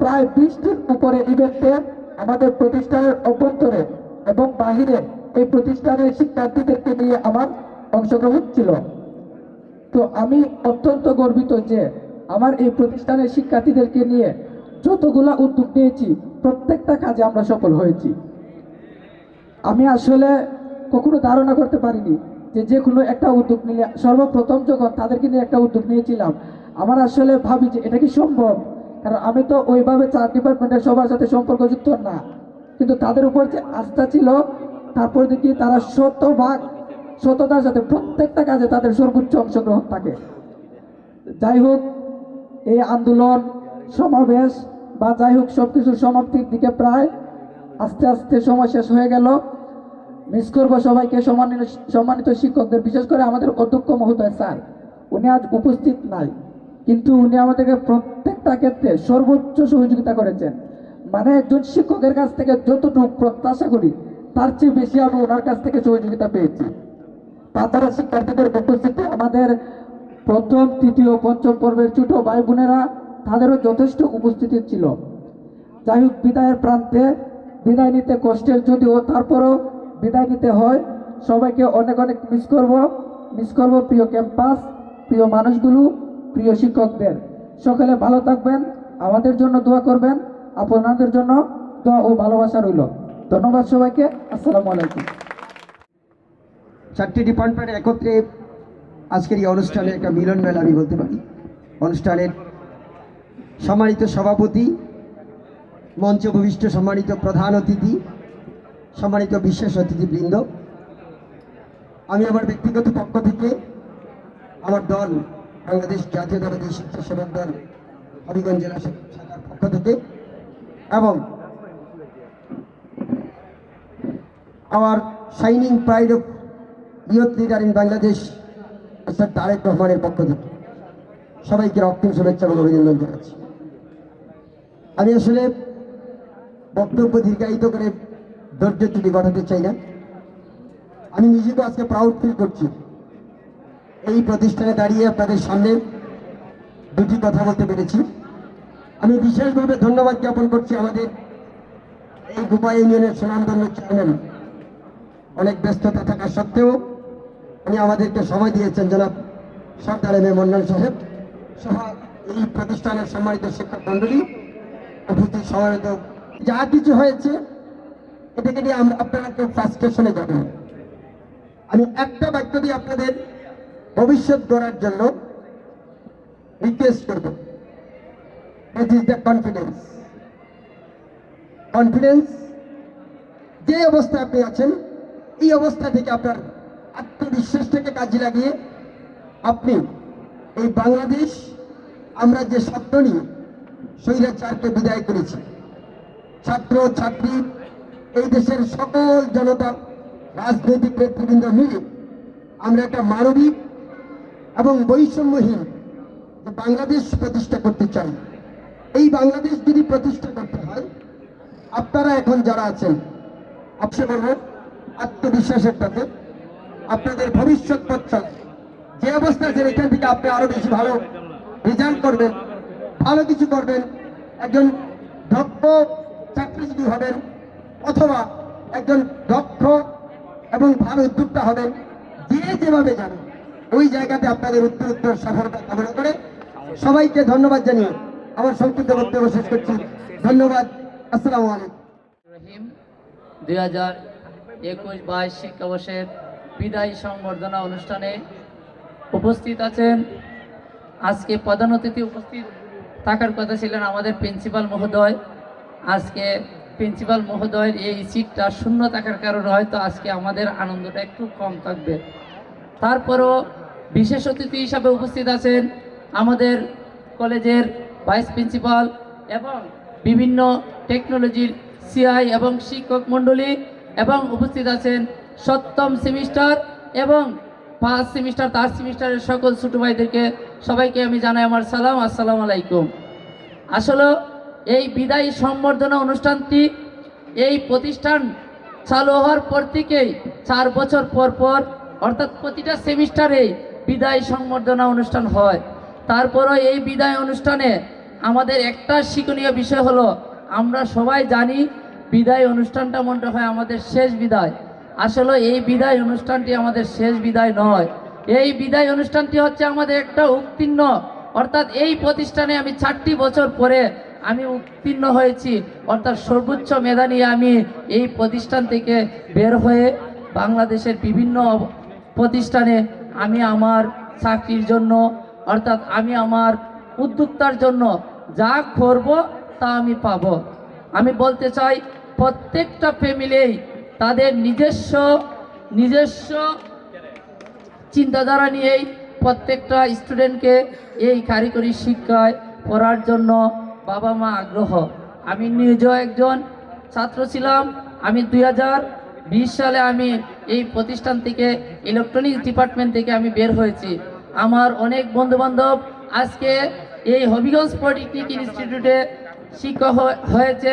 প্রায় 20টির উপরে ইভেন্টে আমাদের প্রতিষ্ঠানের অভ্যন্তরে এবং বাহিরে এই প্রতিষ্ঠানের শিক্ষার্থীদেরকে নিয়ে আমার অংশগ্রহণ ছিল। তো আমি অত্যন্ত গর্বিত যে আমার এই প্রতিষ্ঠানের শিক্ষার্থীদেরকে নিয়ে যতগুলা উদ্যোগ নিয়েছি প্রত্যেকটা কাজে আমরা সফল হয়েছি। আমি আসলে কখনো ধারণা করতে পারিনি যে কোনো একটা উদ্যোগ নিলে, সর্বপ্রথম যখন তাদেরকে নিয়ে একটা উদ্যোগ নিয়েছিলাম আমার আসলে ভাবি যে এটা কি সম্ভব, কারণ আমি তো ওইভাবে 4 ডিপার্টমেন্টের সবার সাথে সম্পর্কযুক্ত না। কিন্তু তাদের উপর যে আস্থা ছিল, তারপর দেখি তারা সততার সাথে প্রত্যেকটা কাজে তাদের সর্বোচ্চ অংশগ্রহণ থাকে। যাই হোক, এই আন্দোলন সমাবেশ বা যাই হোক সবকিছুর সমাপ্তির দিকে প্রায় আস্তে আস্তে সময় শেষ হয়ে গেল। মিস করবো সবাইকে, সম্মানিত শিক্ষকদের, বিশেষ করে আমাদের অধ্যক্ষ মহোদয় স্যার। উনি আজ উপস্থিত নাই, কিন্তু উনি আমাদেরকে প্রত্যেকটা ক্ষেত্রে সর্বোচ্চ সহযোগিতা করেছেন। মানে একজন শিক্ষকের কাছ থেকে যতটুকু প্রত্যাশা করি তার চেয়ে বেশি আমি ওনার কাছ থেকে সহযোগিতা পেয়েছি। তাছাড়া শিক্ষার্থীদের উপস্থিতি আমাদের প্রথম, তৃতীয়, পঞ্চম পর্বের ছোট ভাই বোনেরা, তাদেরও যথেষ্ট উপস্থিতি ছিল। যাই হোক, বিদায়ের প্রান্তে বিদায় নিতে কষ্টের যদিও, তারপরও বিদায় নিতে হয়। সবাইকে অনেক অনেক মিস করব প্রিয় ক্যাম্পাস, প্রিয় মানুষগুলো, প্রিয় শিক্ষকদের। সকলে ভালো থাকবেন, আমাদের জন্য দোয়া করবেন, আপনাদের জন্য দোয়া ও ভালোবাসা রইল। ধন্যবাদ সবাইকে। আসসালামু আলাইকুম।
4টি ডিপার্টমেন্ট একত্রে আজকের এই অনুষ্ঠানে একটা মিলন মেলা আমি বলতে পারি। অনুষ্ঠানের সম্মানিত সভাপতি, মঞ্চ উপবিষ্ট সম্মানিত প্রধান অতিথি, সম্মানিত বিশেষ অতিথিবৃন্দ, আমি আমার ব্যক্তিগত পক্ষ থেকে, আমার দল বাংলাদেশ জাতীয়তাবাদী স্বেচ্ছাসেবক দল হবিগঞ্জ জেলা শাখার পক্ষ থেকে এবং আমার shining pride of youth leader in Bangladesh sir Tarique রহমানের পক্ষ থেকে সবাইকে রক্তিম শুভেচ্ছা এবং অভিনন্দন জানাচ্ছি। আমি আসলে বক্তব্য দীর্ঘায়িত করে ধৈর্য ত্রুটি ঘটাতে চাই না। আমি নিজেকে আজকে প্রাউড ফিল করছি এই প্রতিষ্ঠানে দাঁড়িয়ে আপনাদের সামনে 2টি কথা বলতে পেরেছি। আমি বিশেষভাবে ধন্যবাদ জ্ঞাপন করছি আমাদের এই গোপা ইউনিয়নের সুনামধন্য চেয়ারম্যান, অনেক ব্যস্ততা থাকা সত্ত্বেও উনি আমাদেরকে সময় দিয়েছেন, জনাব সরদার এম এ মন্ডল সাহেব সহ এই প্রতিষ্ঠানের সম্মানিত শিক্ষক মণ্ডলী, উপস্থিত সমবেত। যা কিছু হয়েছে এটাকে নিয়ে আপনারা কেউ ফ্রাস্ট্রেশনে যাবেন। আমি একটা বাক্য দিয়ে আপনাদের ভবিষ্যৎ গড়ার জন্য রিকোয়েস্ট করব, দ্যাট ইজ দ্য কনফিডেন্স। যে অবস্থায় আপনি আছেন এই অবস্থা থেকে আপনার আত্মবিশ্বাসটাকে কাজে লাগিয়ে আপনি এই বাংলাদেশ, আমরা যে শব্দ নিয়ে স্বৈরাচারকে বিদায় করেছি, ছাত্র ছাত্রী, এই দেশের সকল জনতা, রাজনৈতিক নেতৃবৃন্দ মিলে আমরা একটা মানবিক এবং বৈষম্যহীন বাংলাদেশ প্রতিষ্ঠা করতে চাই। এই বাংলাদেশ যদি প্রতিষ্ঠা করতে হয়, আপনারা এখন যারা আছেন, আপনি বলবো আত্মবিশ্বাসের সাথে আপনাদের ভবিষ্যৎ পথ চলে। যে অবস্থা আছেন এখান থেকে আপনি আরো বেশি ভালো রেজাল্ট করবেন, ভালো কিছু করবেন, একজন দক্ষ চাকরিজীবী হবেন, অথবা একজন দক্ষ এবং ভালো উদ্যোক্তা হবেন। যে যেভাবে জানেন ওই জায়গাতে আপনাদের উত্তর সফলতা কামনা করে সবাইকে ধন্যবাদ জানিয়ে আমার সংক্ষিপ্ত বক্তব্য শেষ করছি। ধন্যবাদ। আসসালামু আলাইকুম।
2021-22 শিক্ষাবর্ষের বিদায়ী সংবর্ধনা অনুষ্ঠানে উপস্থিত আছেন। আজকে প্রধান অতিথি উপস্থিত থাকার কথা ছিলেন আমাদের প্রিন্সিপাল মহোদয়। আজকে প্রিন্সিপাল মহোদয়ের এই সিটটা শূন্য থাকার কারণে হয়তো আজকে আমাদের আনন্দটা একটু কম থাকবে। তারপরও বিশেষ অতিথি হিসাবে উপস্থিত আছেন আমাদের কলেজের ভাইস প্রিন্সিপাল এবং বিভিন্ন টেকনোলজির সিআই এবং শিক্ষক মণ্ডলী, এবং উপস্থিত আছেন 7ম সেমিস্টার এবং 5 সেমিস্টার 4 সেমিস্টারের সকল ছোট ভাইদেরকে সবাইকে আমি জানাই আমার সালাম, আসসালামু আলাইকুম। আসলে এই বিদায়ী সম্বর্ধনা অনুষ্ঠানটি এই প্রতিষ্ঠান চালু হওয়ার পর থেকেই 4 বছর পর পর অর্থাৎ প্রতিটা সেমিস্টারেই বিদায়ী সম্বর্ধনা অনুষ্ঠান হয়। তারপরও এই বিদায় অনুষ্ঠানে আমাদের একটা শিক্ষণীয় বিষয় হলো, আমরা সবাই জানি বিদায় অনুষ্ঠানটা মনে হয় আমাদের শেষ বিদায়। আসলে এই বিদায় অনুষ্ঠানটি আমাদের শেষ বিদায় নয়। এই বিদায় অনুষ্ঠানটি হচ্ছে আমাদের একটা উত্তীর্ণ, অর্থাৎ এই প্রতিষ্ঠানে আমি 4টি বছর পরে আমি উত্তীর্ণ হয়েছি, অর্থাৎ সর্বোচ্চ মেধা নিয়ে আমি এই প্রতিষ্ঠান থেকে বের হয়ে বাংলাদেশের বিভিন্ন প্রতিষ্ঠানে আমি আমার চাকরির জন্য, অর্থাৎ আমি আমার উদ্যোক্তার জন্য যা করব তা আমি পাব। আমি বলতে চাই প্রত্যেকটা ফ্যামিলি তাদের নিজস্ব চিন্তাধারা নিয়েই প্রত্যেকটা স্টুডেন্টকে এই কারিগরি শিক্ষায় পড়ার জন্য বাবা মা আগ্রহ। আমি নিজেও একজন ছাত্র ছিলাম। আমি 2020 সালে আমি এই প্রতিষ্ঠান থেকে ইলেকট্রনিক্স ডিপার্টমেন্ট থেকে আমি বের হয়েছি। আমার অনেক বন্ধুবান্ধব আজকে এই হবিগঞ্জ পলিটেকনিক ইনস্টিটিউটে শিক্ষক হয়েছে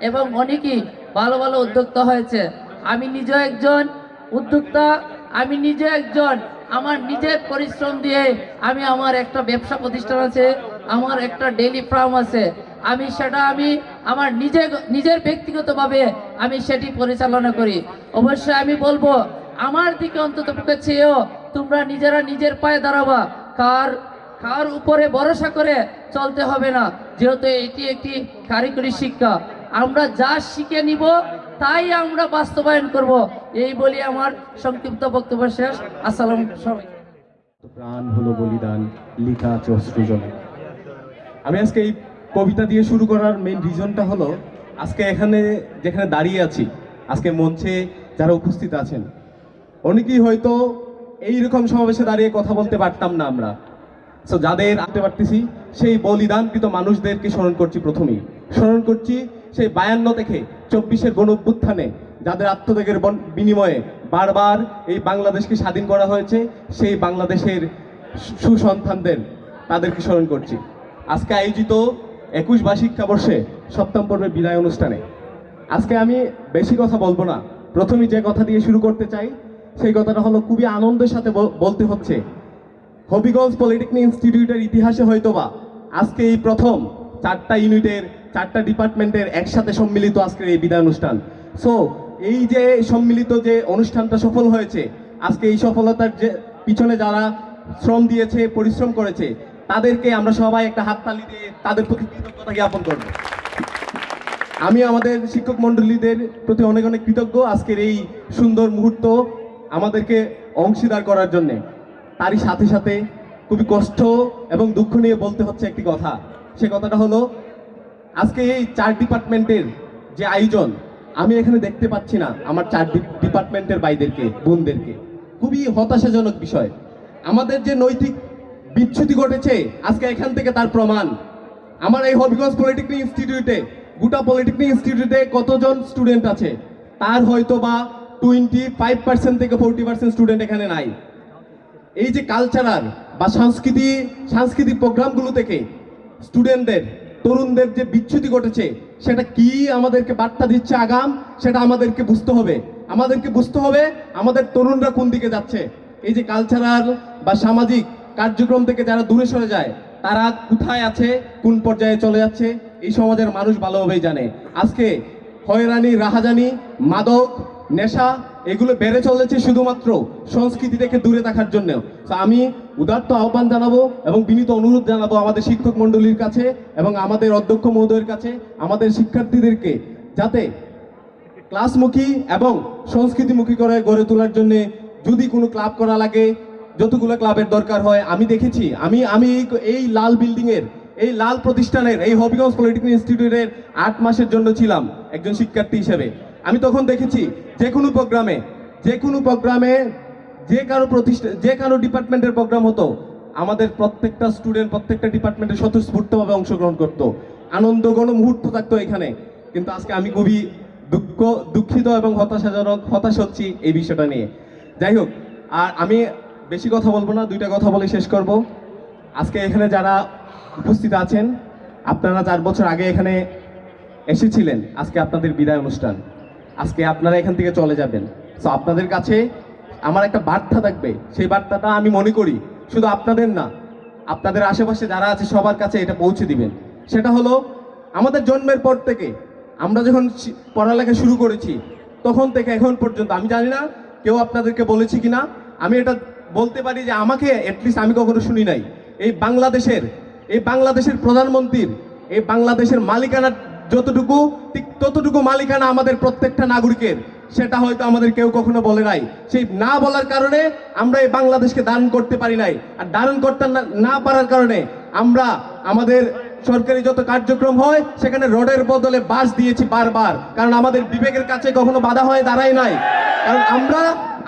এবং অনেকেই ভালো ভালো উদ্যোক্তা হয়েছে। আমি নিজেও একজন উদ্যোক্তা, আমি নিজে একজন আমার নিজের পরিশ্রম দিয়ে আমি আমার একটা ব্যবসা প্রতিষ্ঠান আছে, আমার একটা ডেইলি ফার্ম আছে। আমি আমার নিজের ব্যক্তিগতভাবে আমি সেটি পরিচালনা করি। অবশ্যই আমি বলবো আমার দিকে অন্তত পক্ষে চেয়েও তোমরা নিজেরা নিজের পায়ে দাঁড়াবা, কার উপরে ভরসা করে চলতে হবে না, যেহেতু এটি একটি কারিগরি শিক্ষা। আমরা যা শিখে নিব তাই আমরা বাস্তবায়ন করব, এই বলি আমার সংক্ষিপ্ত বক্তব্য শেষ। আসসালামু আলাইকুম।
প্রাণ হলো বলিদান, লিখা আছে অশ্রুজলে। আমি আজকে এই কবিতা দিয়ে শুরু করার মেইন রিজনটা হলো, আজকে যেখানে দাঁড়িয়ে আছি, আজকে মঞ্চে যারা উপস্থিত আছেন, অনেকেই হয়তো এইরকম সমাবেশে দাঁড়িয়ে কথা বলতে পারতাম না আমরা। সো যাদের আনতে পারতেছি সেই বলিদানকৃত মানুষদেরকে স্মরণ করছি। প্রথমেই স্মরণ করছি সেই 52 থেকে 24-এর গণঅভ্যুত্থানে যাদের আত্মত্যাগের বিনিময়ে বারবার এই বাংলাদেশকে স্বাধীন করা হয়েছে, সেই বাংলাদেশের সুসন্তানদের তাদেরকে স্মরণ করছি। আজকে আয়োজিত 21 শিক্ষাবর্ষে 7ম পর্বের বিদায় অনুষ্ঠানে আজকে আমি বেশি কথা বলবো না। প্রথমেই যে কথা দিয়ে শুরু করতে চাই সেই কথাটা হলো, খুবই আনন্দের সাথে বলতে হচ্ছে, হবিগঞ্জ পলিটেকনিক ইনস্টিটিউটের ইতিহাসে হয়তোবা আজকে এই প্রথম 4টা ইউনিটের 4টা ডিপার্টমেন্টের একসাথে সম্মিলিত আজকের এই বিদায় অনুষ্ঠান। সো এই যে সম্মিলিত যে অনুষ্ঠানটা সফল হয়েছে, আজকে এই সফলতার যে পিছনে যারা শ্রম দিয়েছে, পরিশ্রম করেছে, তাদেরকে আমরা সবাই একটা হাততালি দিয়ে তাদের প্রতি কৃতজ্ঞতা জ্ঞাপন করব। আমি আমাদের শিক্ষক মণ্ডলীদের প্রতি অনেক অনেক কৃতজ্ঞ আজকের এই সুন্দর মুহূর্ত আমাদেরকে অংশীদার করার জন্যে। তারই সাথে সাথে খুবই কষ্ট এবং দুঃখ নিয়ে বলতে হচ্ছে একটি কথা। সে কথাটা হলো, আজকে এই 4 ডিপার্টমেন্টের যে আয়োজন, আমি এখানে দেখতে পাচ্ছি না আমার 4 ডিপার্টমেন্টের ভাইদেরকে, বোনদেরকে। খুবই হতাশাজনক বিষয়। আমাদের যে নৈতিক বিচ্যুতি ঘটেছে আজকে এখান থেকে তার প্রমাণ। আমার এই হবিগঞ্জ পলিটেকনিক ইনস্টিটিউটে, গোটা পলিটেকনিক ইনস্টিটিউটে কতজন স্টুডেন্ট আছে, তার হয়তো বা 25% থেকে 40% স্টুডেন্ট এখানে নাই। এই যে কালচারাল বা সাংস্কৃতিক প্রোগ্রামগুলো থেকে স্টুডেন্টদের, তরুণদের যে বিচ্যুতি ঘটেছে, সেটা কি আমাদেরকে বার্তা দিচ্ছে আগাম, সেটা আমাদেরকে বুঝতে হবে। আমাদের তরুণরা কোন দিকে যাচ্ছে। এই যে কালচারাল বা সামাজিক কার্যক্রম থেকে যারা দূরে সরে যায়, তারা কোথায় আছে, কোন পর্যায়ে চলে যাচ্ছে, এই সমাজের মানুষ ভালোভাবেই জানে। আজকে হয়রানি, রাহাজানি, মাদক, নেশা এগুলো বেড়ে চলেছে শুধুমাত্র সংস্কৃতি থেকে দূরে থাকার জন্য। তো আমি উদাত্ত আহ্বান জানাবো এবং বিনীত অনুরোধ জানাবো আমাদের শিক্ষক মণ্ডলীর কাছে এবং আমাদের অধ্যক্ষ মহোদয়ের কাছে, আমাদের শিক্ষার্থীদেরকে যাতে ক্লাসমুখী এবং সংস্কৃতিমুখী করে গড়ে তোলার জন্য যদি কোনো ক্লাব করা লাগে, যতগুলো ক্লাবের দরকার হয়। আমি দেখেছি, আমি এই লাল বিল্ডিংয়ের, এই লাল প্রতিষ্ঠানের, এই হবিগঞ্জ পলিটেকনিক ইনস্টিটিউটের 8 মাসের জন্য ছিলাম একজন শিক্ষার্থী হিসেবে। আমি তখন দেখেছি যে কোনো প্রোগ্রামে যে কারো ডিপার্টমেন্টের প্রোগ্রাম হতো, আমাদের প্রত্যেকটা স্টুডেন্ট প্রত্যেকটা ডিপার্টমেন্টে স্বতঃস্ফূর্তভাবে অংশগ্রহণ করতো, আনন্দ ঘন মুহূর্ত থাকতো এখানে। কিন্তু আজকে আমি খুবই দুঃখিত এবং হতাশ হচ্ছি এই বিষয়টা নিয়ে। যাই হোক, আর আমি বেশি কথা বলবো না, 2টা কথা বলে শেষ করব। আজকে এখানে যারা উপস্থিত আছেন, আপনারা 4 বছর আগে এখানে এসেছিলেন। আজকে আপনাদের বিদায় অনুষ্ঠান, আজকে আপনারা এখান থেকে চলে যাবেন। তো আপনাদের কাছে আমার একটা বার্তা থাকবে, সেই বার্তাটা আমি মনে করি শুধু আপনাদের না, আপনাদের আশেপাশে যারা আছে সবার কাছে এটা পৌঁছে দিবেন। সেটা হলো, আমাদের জন্মের পর থেকে আমরা যখন পড়ালেখা শুরু করেছি তখন থেকে এখন পর্যন্ত, আমি জানি না কেউ আপনাদেরকে বলেছি কিনা, আমি এটা বলতে পারি যে আমাকে অ্যাটলিস্ট আমি কখনো শুনি নাই এই বাংলাদেশের প্রধানমন্ত্রীর, এই বাংলাদেশের মালিকানা যতটুকু, ঠিক ততটুকু মালিকানা আমাদের প্রত্যেকটা নাগরিকের, সেটা হয়তো আমাদের কেউ কখনো বলে নাই। সেই না বলার কারণে আমরা এই বাংলাদেশকে ধারণ করতে পারি নাই, আর ধারণ করতে না পারার কারণে আমরা আমাদের সরকারি যত কার্যক্রম হয় সেখানে রোডের বদলে বাস দিয়েছি বারবার, কারণ আমাদের বিবেকের কাছে কখনো বাধা হয়ে দাঁড়ায় নাই, কারণ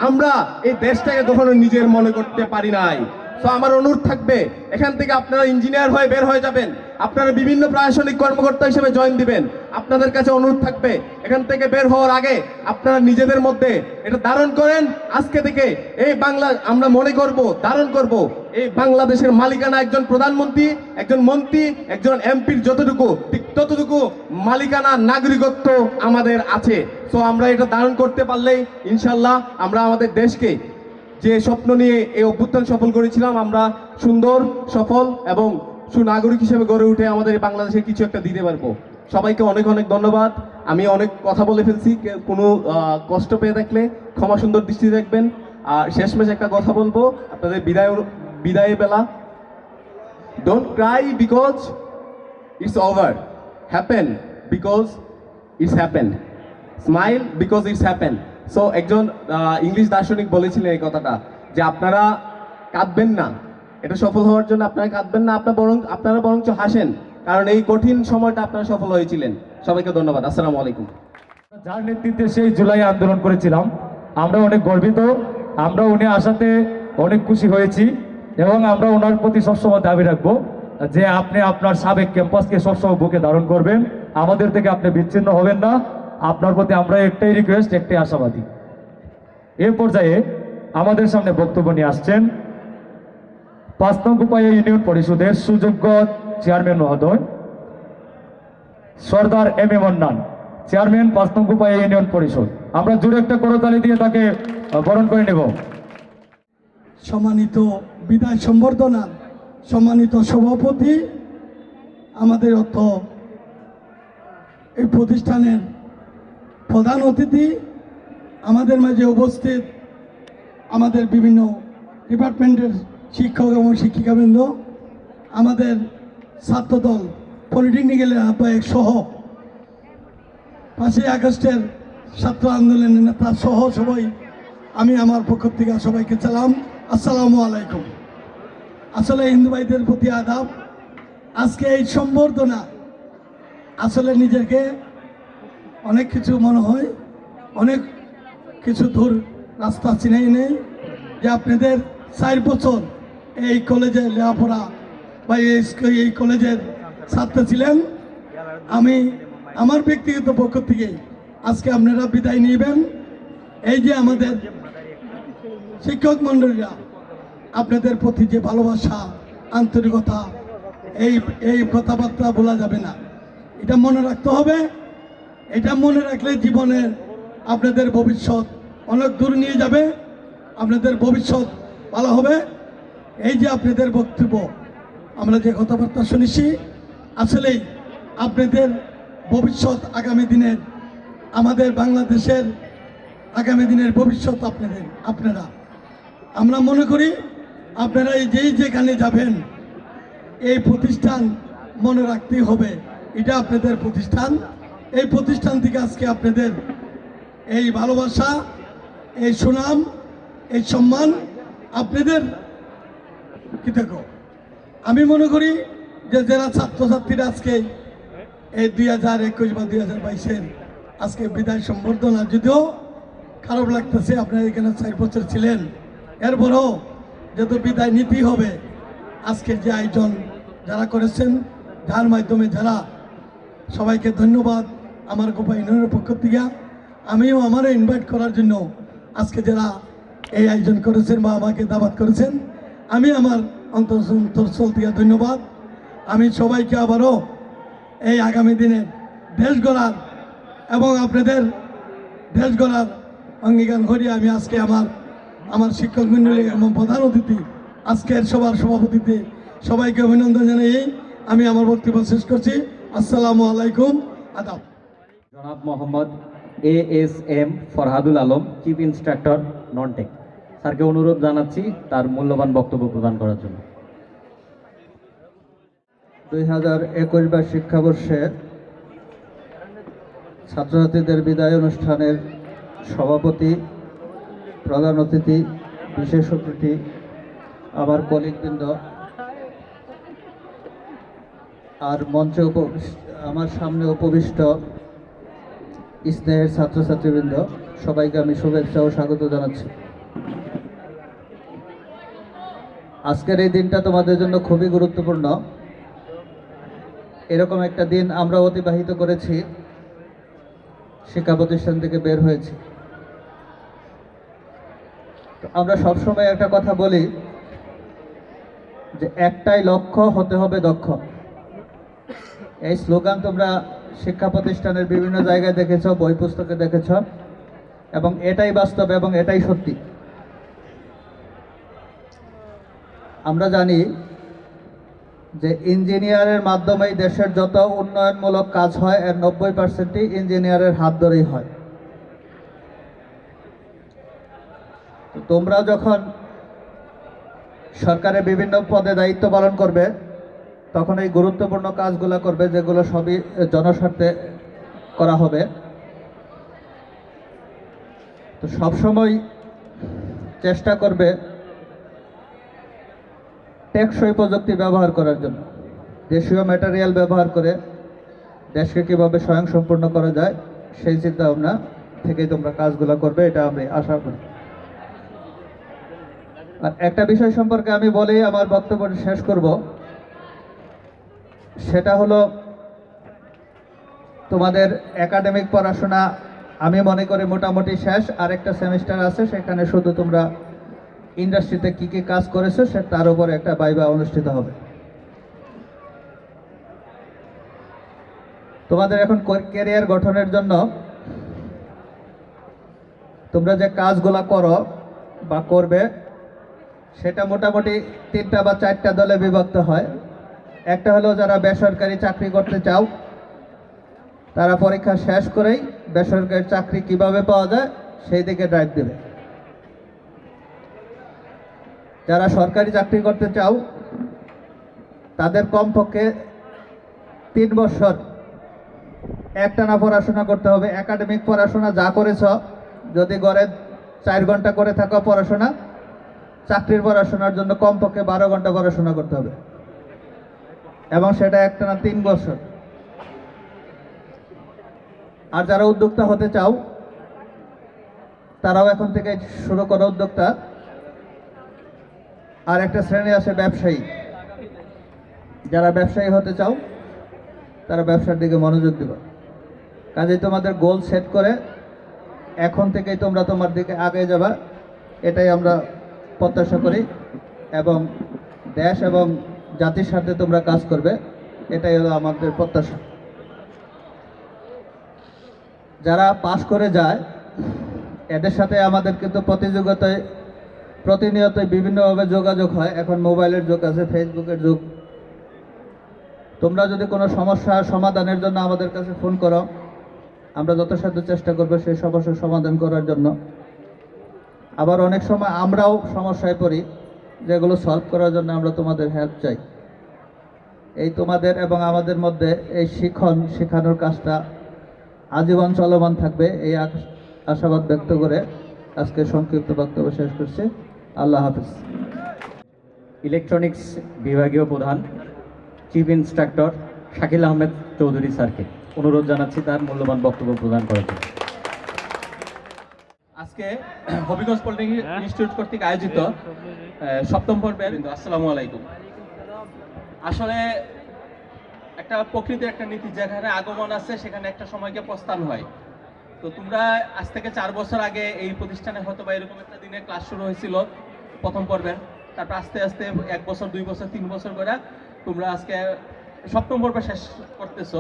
আমরা এই দেশটাকে কখনো নিজের মনে করতে পারি নাই। তো আমার অনুরোধ থাকবে, এখান থেকে আপনারা ইঞ্জিনিয়ার হয়ে বের হয়ে যাবেন, আপনারা বিভিন্ন প্রশাসনিক কর্মকর্তা হিসেবে জয়েন দিবেন। আপনাদের কাছে অনুরোধ থাকবে, এখান থেকে বের হওয়ার আগে আপনারা নিজেদের মধ্যে এটা ধারণ করেন, আজকে থেকে এই বাংলা আমরা মনে করব, ধারণ করব, এই বাংলাদেশের মালিকানা একজন প্রধানমন্ত্রী, একজন মন্ত্রী, একজন এমপির যতটুকু, ঠিক ততটুকু মালিকানা, নাগরিকত্ব আমাদের আছে। তো আমরা এটা ধারণ করতে পারলেই ইনশাল্লাহ আমরা আমাদের দেশকে, যে স্বপ্ন নিয়ে এই অভ্যুত্থান সফল করেছিলাম, আমরা সুন্দর, সফল এবং সুনাগরিক হিসেবে গড়ে উঠে আমাদের বাংলাদেশে কিছু একটা দিতে পারবো। সবাইকে অনেক অনেক ধন্যবাদ। আমি অনেক কথা বলে ফেলছি, কোনো কষ্ট পেয়ে থাকলে ক্ষমা সুন্দর দৃষ্টি দেখবেন। আর শেষমেশ একটা কথা বলবো, আপনাদের বিদায় বেলা, don't cry because it's over, happen because it's happen, smile because it's happen. So একজন ইংলিশ দার্শনিক বলেছিলেন এই কথাটা, যে আপনারা কাঁদবেন না, এটা সফল হওয়ার জন্য আপনারা কাঁদবেন না, আপনারা বরঞ্চ হাসেন, কারণ এই কঠিন সময়টা আপনারা সফল হয়েছিলেন। সবাইকে ধন্যবাদ। আসসালামু আলাইকুম।
যার নেতৃত্বে সেই জুলাই আন্দোলন করেছিলাম, আমরা অনেক গর্বিত, আমরা উনি আসাতে অনেক খুশি হয়েছি এবং আমরা ওনার প্রতি সবসময় দাবি রাখবো যে আপনি আপনার সাবেক ক্যাম্পাসকে সবসময় বুকে ধারণ করবেন, আমাদের থেকে আপনি বিচ্ছিন্ন হবেন না। আপনার প্রতি আমরা একটাই রিকোয়েস্ট, একটাই আশাবাদী। এ পর্যায়ে আমাদের সামনে বক্তব্য নিয়ে আসছেন 5 নং কুপাইয়া ইউনিয়ন পরিষদের সুযোগ্য চেয়ারম্যান মহোদয় সর্দার M.A. মান্নান, চেয়ারম্যান 5 নং কুপাইয়া ইউনিয়ন পরিষদ। আমরা জোরে একটা করতালি দিয়ে তাকে বরণ করে নেব।
সম্মানিত বিদায় সম্বর্ধনা, সম্মানিত সভাপতি, আমাদের এই প্রতিষ্ঠানের প্রধান অতিথি, আমাদের মাঝে উপস্থিত আমাদের বিভিন্ন ডিপার্টমেন্টের শিক্ষক এবং শিক্ষিকাবৃন্দ, আমাদের ছাত্রদল, পলিটেকনিক্যালের আহ্বায়ক সহ 5ই আগস্টের ছাত্র আন্দোলনের নেতা সহ সবাই, আমি আমার পক্ষ থেকে সবাইকে সালাম, আসসালামু আলাইকুম। আসলে হিন্দু ভাইদের প্রতি আদাব। আজকে এই সম্বর্ধনা, আসলে নিজেকে অনেক কিছু মনে হয়, অনেক কিছু দূর রাস্তা চিনাই নেই, যে আপনাদের 4 বছর এই কলেজে লেখাপড়া বা এই কলেজের ছাত্র ছিলেন। আমি আমার ব্যক্তিগত পক্ষ থেকে আজকে আপনারা বিদায় নেবেন। এই যে আমাদের শিক্ষক মণ্ডলীরা আপনাদের প্রতি যে ভালোবাসা, আন্তরিকতা, এই এই কথাবার্তা বলা যাবে না। এটা মনে রাখতে হবে। এটা মনে রাখলে জীবনের আপনাদের ভবিষ্যৎ অনেক দূর নিয়ে যাবে, আপনাদের ভবিষ্যৎ ভালো হবে। এই যে আপনাদের বক্তব্য, আমরা যে কথাবার্তা শুনেছি, আসলেই আপনাদের ভবিষ্যৎ আগামী দিনের, আমাদের বাংলাদেশের আগামী দিনের ভবিষ্যৎ আপনারা। আমরা মনে করি আপনারা যেখানে যাবেন এই প্রতিষ্ঠান মনে রাখতেই হবে, এটা আপনাদের প্রতিষ্ঠান। এই প্রতিষ্ঠান থেকে আজকে আপনাদের এই ভালোবাসা, এই সুনাম, এই সম্মান আপনাদের কৃতজ্ঞ। আমি মনে করি যে যারা ছাত্রছাত্রীরা আজকে এই 2021 বা 2022-এর আজকে বিদায় সম্বর্ধনা, যদিও খারাপ লাগতেছে আপনারা এখানে 4 বছর ছিলেন, এরপরও যেহেতু বিদায় নীতি হবে, আজকের যে আয়োজন যারা করেছেন, যার মাধ্যমে যারা, সবাইকে ধন্যবাদ আমার গোপা ইউনিয়নের পক্ষ থেকে। আমিও আমারও ইনভাইট করার জন্য আজকে যারা এই আয়োজন করেছেন বা আমাকে দাওয়াত করেছেন, আমি আমার অন্তঃস্থল থেকে ধন্যবাদ। আমি সবাইকে আবারও এই আগামী দিনে দেশ গড়ার এবং আপনাদের দেশ গড়ার অঙ্গীকার করি আমি আজকে আমার শিক্ষক মণ্ডলী এবং প্রধান অতিথি আজকের সবার সভাপতিতে সবাইকে অভিনন্দন জানিয়ে আমি আমার বক্তব্য শেষ করছি। আসসালামু আলাইকুম, আদাব।
জনাব Mohammad ASM Farhadul Alam, chief instructor non-tech, স্যারকে অনুরোধ জানাচ্ছি তার মূল্যবান বক্তব্য প্রদান করার জন্য।
2021 শিক্ষাবর্ষের ছাত্রছাত্রীদের বিদায় অনুষ্ঠানের সভাপতি, প্রধান অতিথি, বিশেষ অতিথি, আমার কলিগবৃন্দ, আর মঞ্চে আমার সামনে উপবিষ্ট স্নেহের ছাত্রছাত্রীবৃন্দ, সবাইকে আমি শুভেচ্ছা ও স্বাগত জানাচ্ছি। আজকের এই দিনটা তোমাদের জন্য খুবই গুরুত্বপূর্ণ। এরকম একটা দিন আমরা অতিবাহিত করেছি, শিক্ষা প্রতিষ্ঠান থেকে বের হয়েছি। তো আমরা সবসময় একটা কথা বলি যে একটাই লক্ষ্য, হতে হবে দক্ষ। এই স্লোগান তোমরা শিক্ষা প্রতিষ্ঠানের বিভিন্ন জায়গায় দেখেছ, বই পুস্তকে দেখেছ, এবং এটাই বাস্তব এবং এটাই সত্যি। আমরা জানি যে ইঞ্জিনিয়ারের মাধ্যমেই দেশের যত উন্নয়নমূলক কাজ হয় এর 90%ই ইঞ্জিনিয়ারের হাত ধরেই হয়। তো তোমরা যখন সরকারের বিভিন্ন পদে দায়িত্ব পালন করবে, তখন এই গুরুত্বপূর্ণ কাজগুলো করবে যেগুলো সবই জনস্বার্থে করা হবে। তো সবসময় চেষ্টা করবে টেকসই প্রযুক্তি ব্যবহার করার জন্য, দেশীয় ম্যাটেরিয়াল ব্যবহার করে দেশকে কীভাবে স্বয়ংসম্পূর্ণ করা যায় সেই চিন্তা ভাবনা থেকেই তোমরা কাজগুলো করবে, এটা আমি আশা করি। আর একটা বিষয় সম্পর্কে আমি বলেই আমার বক্তব্য শেষ করব, সেটা হলো তোমাদের একাডেমিক পড়াশোনা আমি মনে করি মোটামুটি শেষ। আরেকটা সেমিস্টার আছে, সেখানে শুধু তোমরা ইন্ডাস্ট্রিতে কি কি কাজ করেছো সে তার উপর একটা ভাইভা অনুষ্ঠিত হবে। তোমাদের এখন ক্যারিয়ার গঠনের জন্য তোমরা যে কাজগুলা করো বা করবে, সেটা মোটামুটি 3টা বা 4টা দলে বিভক্ত হয়। একটা হলো যারা বেসরকারি চাকরি করতে চাও, তারা পরীক্ষা শেষ করেই বেসরকারি চাকরি কিভাবে পাওয়া যায় সেই দিকে ড্রাইভ দেবে। যারা সরকারি চাকরি করতে চাও, তাদের কমপক্ষে 3 বছর একটানা পড়াশোনা করতে হবে। একাডেমিক পড়াশোনা যা করেছ, যদি গড়ে 4 ঘন্টা করে থাকো পড়াশোনা, চাকরির পড়াশোনার জন্য কমপক্ষে 12 ঘন্টা পড়াশোনা করতে হবে, এবং সেটা একটানা 3 বছর। আর যারা উদ্যোক্তা হতে চাও, তারাও এখন থেকে শুরু করো উদ্যোক্তা। আর একটা শ্রেণী আছে ব্যবসায়ী। যারা ব্যবসায়ী হতে চাও, তারা ব্যবসার দিকে মনোযোগ দেবে। কাজেই তোমাদের গোল সেট করে এখন থেকেই তোমরা তোমার দিকে আগে যাবা, এটাই আমরা প্রত্যাশা করি।
এবং দেশ এবং জাতির সাথে তোমরা কাজ করবে, এটাই হলো আমাদের প্রত্যাশা। যারা পাস করে যায় এদের সাথে আমাদের কিন্তু প্রতিযোগিতায় প্রতিনিয়তই বিভিন্নভাবে যোগাযোগ হয়। এখন মোবাইলের যুগ আছে, ফেসবুকের যুগ। তোমরা যদি কোনো সমস্যার সমাধানের জন্য আমাদের কাছে ফোন করো, আমরা যথাসাধ্য চেষ্টা করবো সেই সমস্যার সমাধান করার জন্য। আবার অনেক সময় আমরাও সমস্যায় পড়ি, যেগুলো সলভ করার জন্য আমরা তোমাদের হেল্প চাই। এই তোমাদের এবং আমাদের মধ্যে এই শেখানোর কাজটা আজীবন চলমান থাকবে, এই আশাবাদ ব্যক্ত করে আজকে সংক্ষিপ্ত বক্তব্য শেষ করছি। আল্লাহ হাফিজ।
ইলেকট্রনিক্স বিভাগীয় প্রধান চিফ ইন্সট্রাক্টর শাকিল আহমেদ চৌধুরী স্যারকে অনুরোধ জানাচ্ছি তার মূল্যবান বক্তব্য প্রদান করার জন্য।
আজকে হবিগঞ্জ পলিটেকনিক ইনস্টিটিউট কর্তৃক আয়োজিত সপ্তম পর্বের আসসালামু আলাইকুম। আসলে একটা প্রকৃতির একটা নীতি, যেখানে আগমন আছে সেখানে একটা সময়কে প্রস্থান হয়। তো তোমরা আজ থেকে 4 বছর আগে এই প্রতিষ্ঠানে হয়তো বা এরকম একটা দিনে ক্লাস শুরু হয়েছিল প্রথম পর্বের, তারপর আস্তে আস্তে 1 বছর 2 বছর 3 বছর করে তোমরা আজকে সপ্তম পর্ব শেষ করতেছো।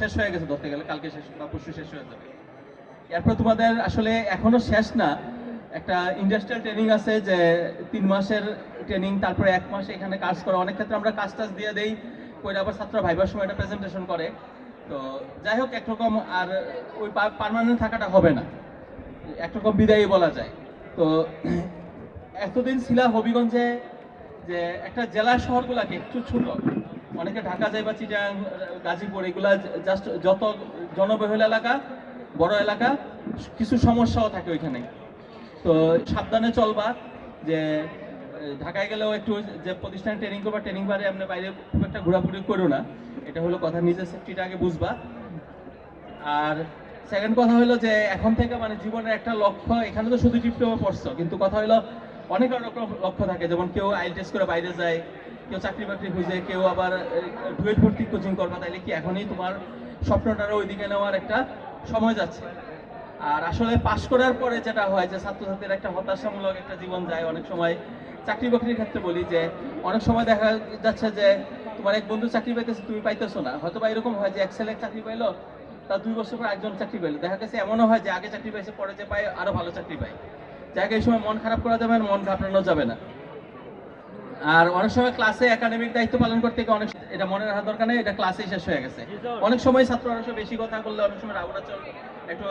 শেষ হয়ে গেছে ধরতে গেলে, কালকে শেষ বা পরশু শেষ হয়ে যাবে। এরপর তোমাদের আসলে এখনো শেষ না, একটা ইন্ডাস্ট্রিয়াল ট্রেনিং আছে যে 3 মাসের ট্রেনিং, তারপরে 1 মাস এখানে কাজ করা। অনেক ক্ষেত্রে আমরা কাজ দিয়ে দেই, করে আবার ছাত্ররা ভাইবার সময় একটা প্রেজেন্টেশন করে। তো যাই হোক, একরকম আর ওই পার্মানেন্ট থাকাটা হবে না, একরকম বিদায়ী বলা যায়। তো এতদিন ছিল হবিগঞ্জে যে একটা জেলা শহরগুলাকে একটু ছোট, অনেকে ঢাকা যায় বা চিটাগাং, গাজীপুর, এগুলা জাস্ট যত জনবহুল এলাকা, বড় এলাকা, কিছু সমস্যাও থাকে ওইখানে। তো সাবধানে চলবা, যে ঢাকায় গেলেও একটু যে প্রতিষ্ঠানে ট্রেনিং করবা, ট্রেনিং বারে আপনি বাইরে খুব একটা ঘোরাঘুরি করো না, এটা হলো কথা। নিজের সেফটিটা আগে বুঝবা। আর সেকেন্ড কথা হলো যে এখন থেকে মানে জীবনের একটা লক্ষ্য, এখানে তো শুধু ডিপ্লোমা পড়ছো, কিন্তু কথা হলো অনেক রকম লক্ষ্য থাকে। যেমন কেউ আইএলটিএস করে বাইরে যায়, কেউ চাকরি বাকরি খুঁজে, কেউ আবার ডুয়েট ভর্তি কোচিং করবা। তাইলে কি এখনই তোমার স্বপ্নটারও ওইদিকে নেওয়ার একটা সময় যাচ্ছে। আর আসলে পাশ করার পরে যেটা হয় যে ছাত্রছাত্রীর একটা হতাশামূলক একটা জীবন যায়। অনেক সময় চাকরি বাকরির ক্ষেত্রে বলি যে অনেক সময় দেখা যাচ্ছে যে তোমার এক বন্ধু চাকরি পাইতেছে, তুমি পাইতেছো না। হয়তো বা এরকম হয় যে এক ছেলে চাকরি পাইলো, তার 2 বছর পর একজন চাকরি পাইলো। দেখা গেছে এমনও হয় যে আগে চাকরি পাইছে, পরে যে পায় আরো ভালো চাকরি পায়। যাকে এই সময় মন খারাপ করা যাবে না, মন ঘাবড়ানো যাবে না। আর অনেক সময় ক্লাসে একাডেমিক দায়িত্ব পালন করতে গিয়ে অনেক এটা মনে রাখা দরকার নেই, এটা ক্লাসে শেষ হয়ে গেছে। অনেক সময় ছাত্ররা বেশি কথা বললে, অনেক সময় রাগ আচরণ, একটু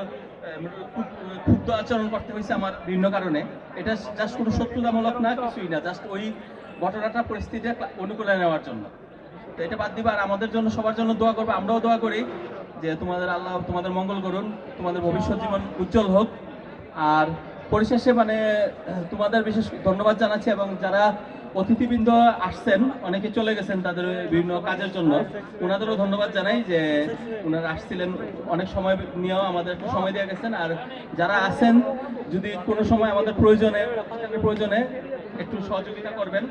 ক্ষুব্ধ আচরণ করতে হয়েছে আমার বিভিন্ন কারণে। এটা জাস্ট কোনো শত্রুতামূলক না, কিছুই না, জাস্ট ওই ঘটনাটা পরিস্থিতিটা অনুকূলে নেওয়ার জন্য। তো এটা বাদ দিবা। আর আমাদের জন্য, সবার জন্য দোয়া করবো। আমরাও দোয়া করি যে তোমাদের আল্লাহ তোমাদের মঙ্গল করুন, তোমাদের ভবিষ্যৎ জীবন উজ্জ্বল হোক। আর পরিশেষে মানে তোমাদের বিশেষ ধন্যবাদ জানাচ্ছি, এবং যারা অতিথিবৃন্দ আসছেন, অনেকে চলে গেছেন তাদের বিভিন্ন কাজের জন্য, ওনাদেরও ধন্যবাদ জানাই যে ওনারা আসছিলেন, অনেক সময় নিয়েও আমাদের একটু সময় দিয়ে গেছেন। আর যারা আছেন, যদি কোনো সময় আমাদের প্রয়োজনে একটু সহযোগিতা করবেন,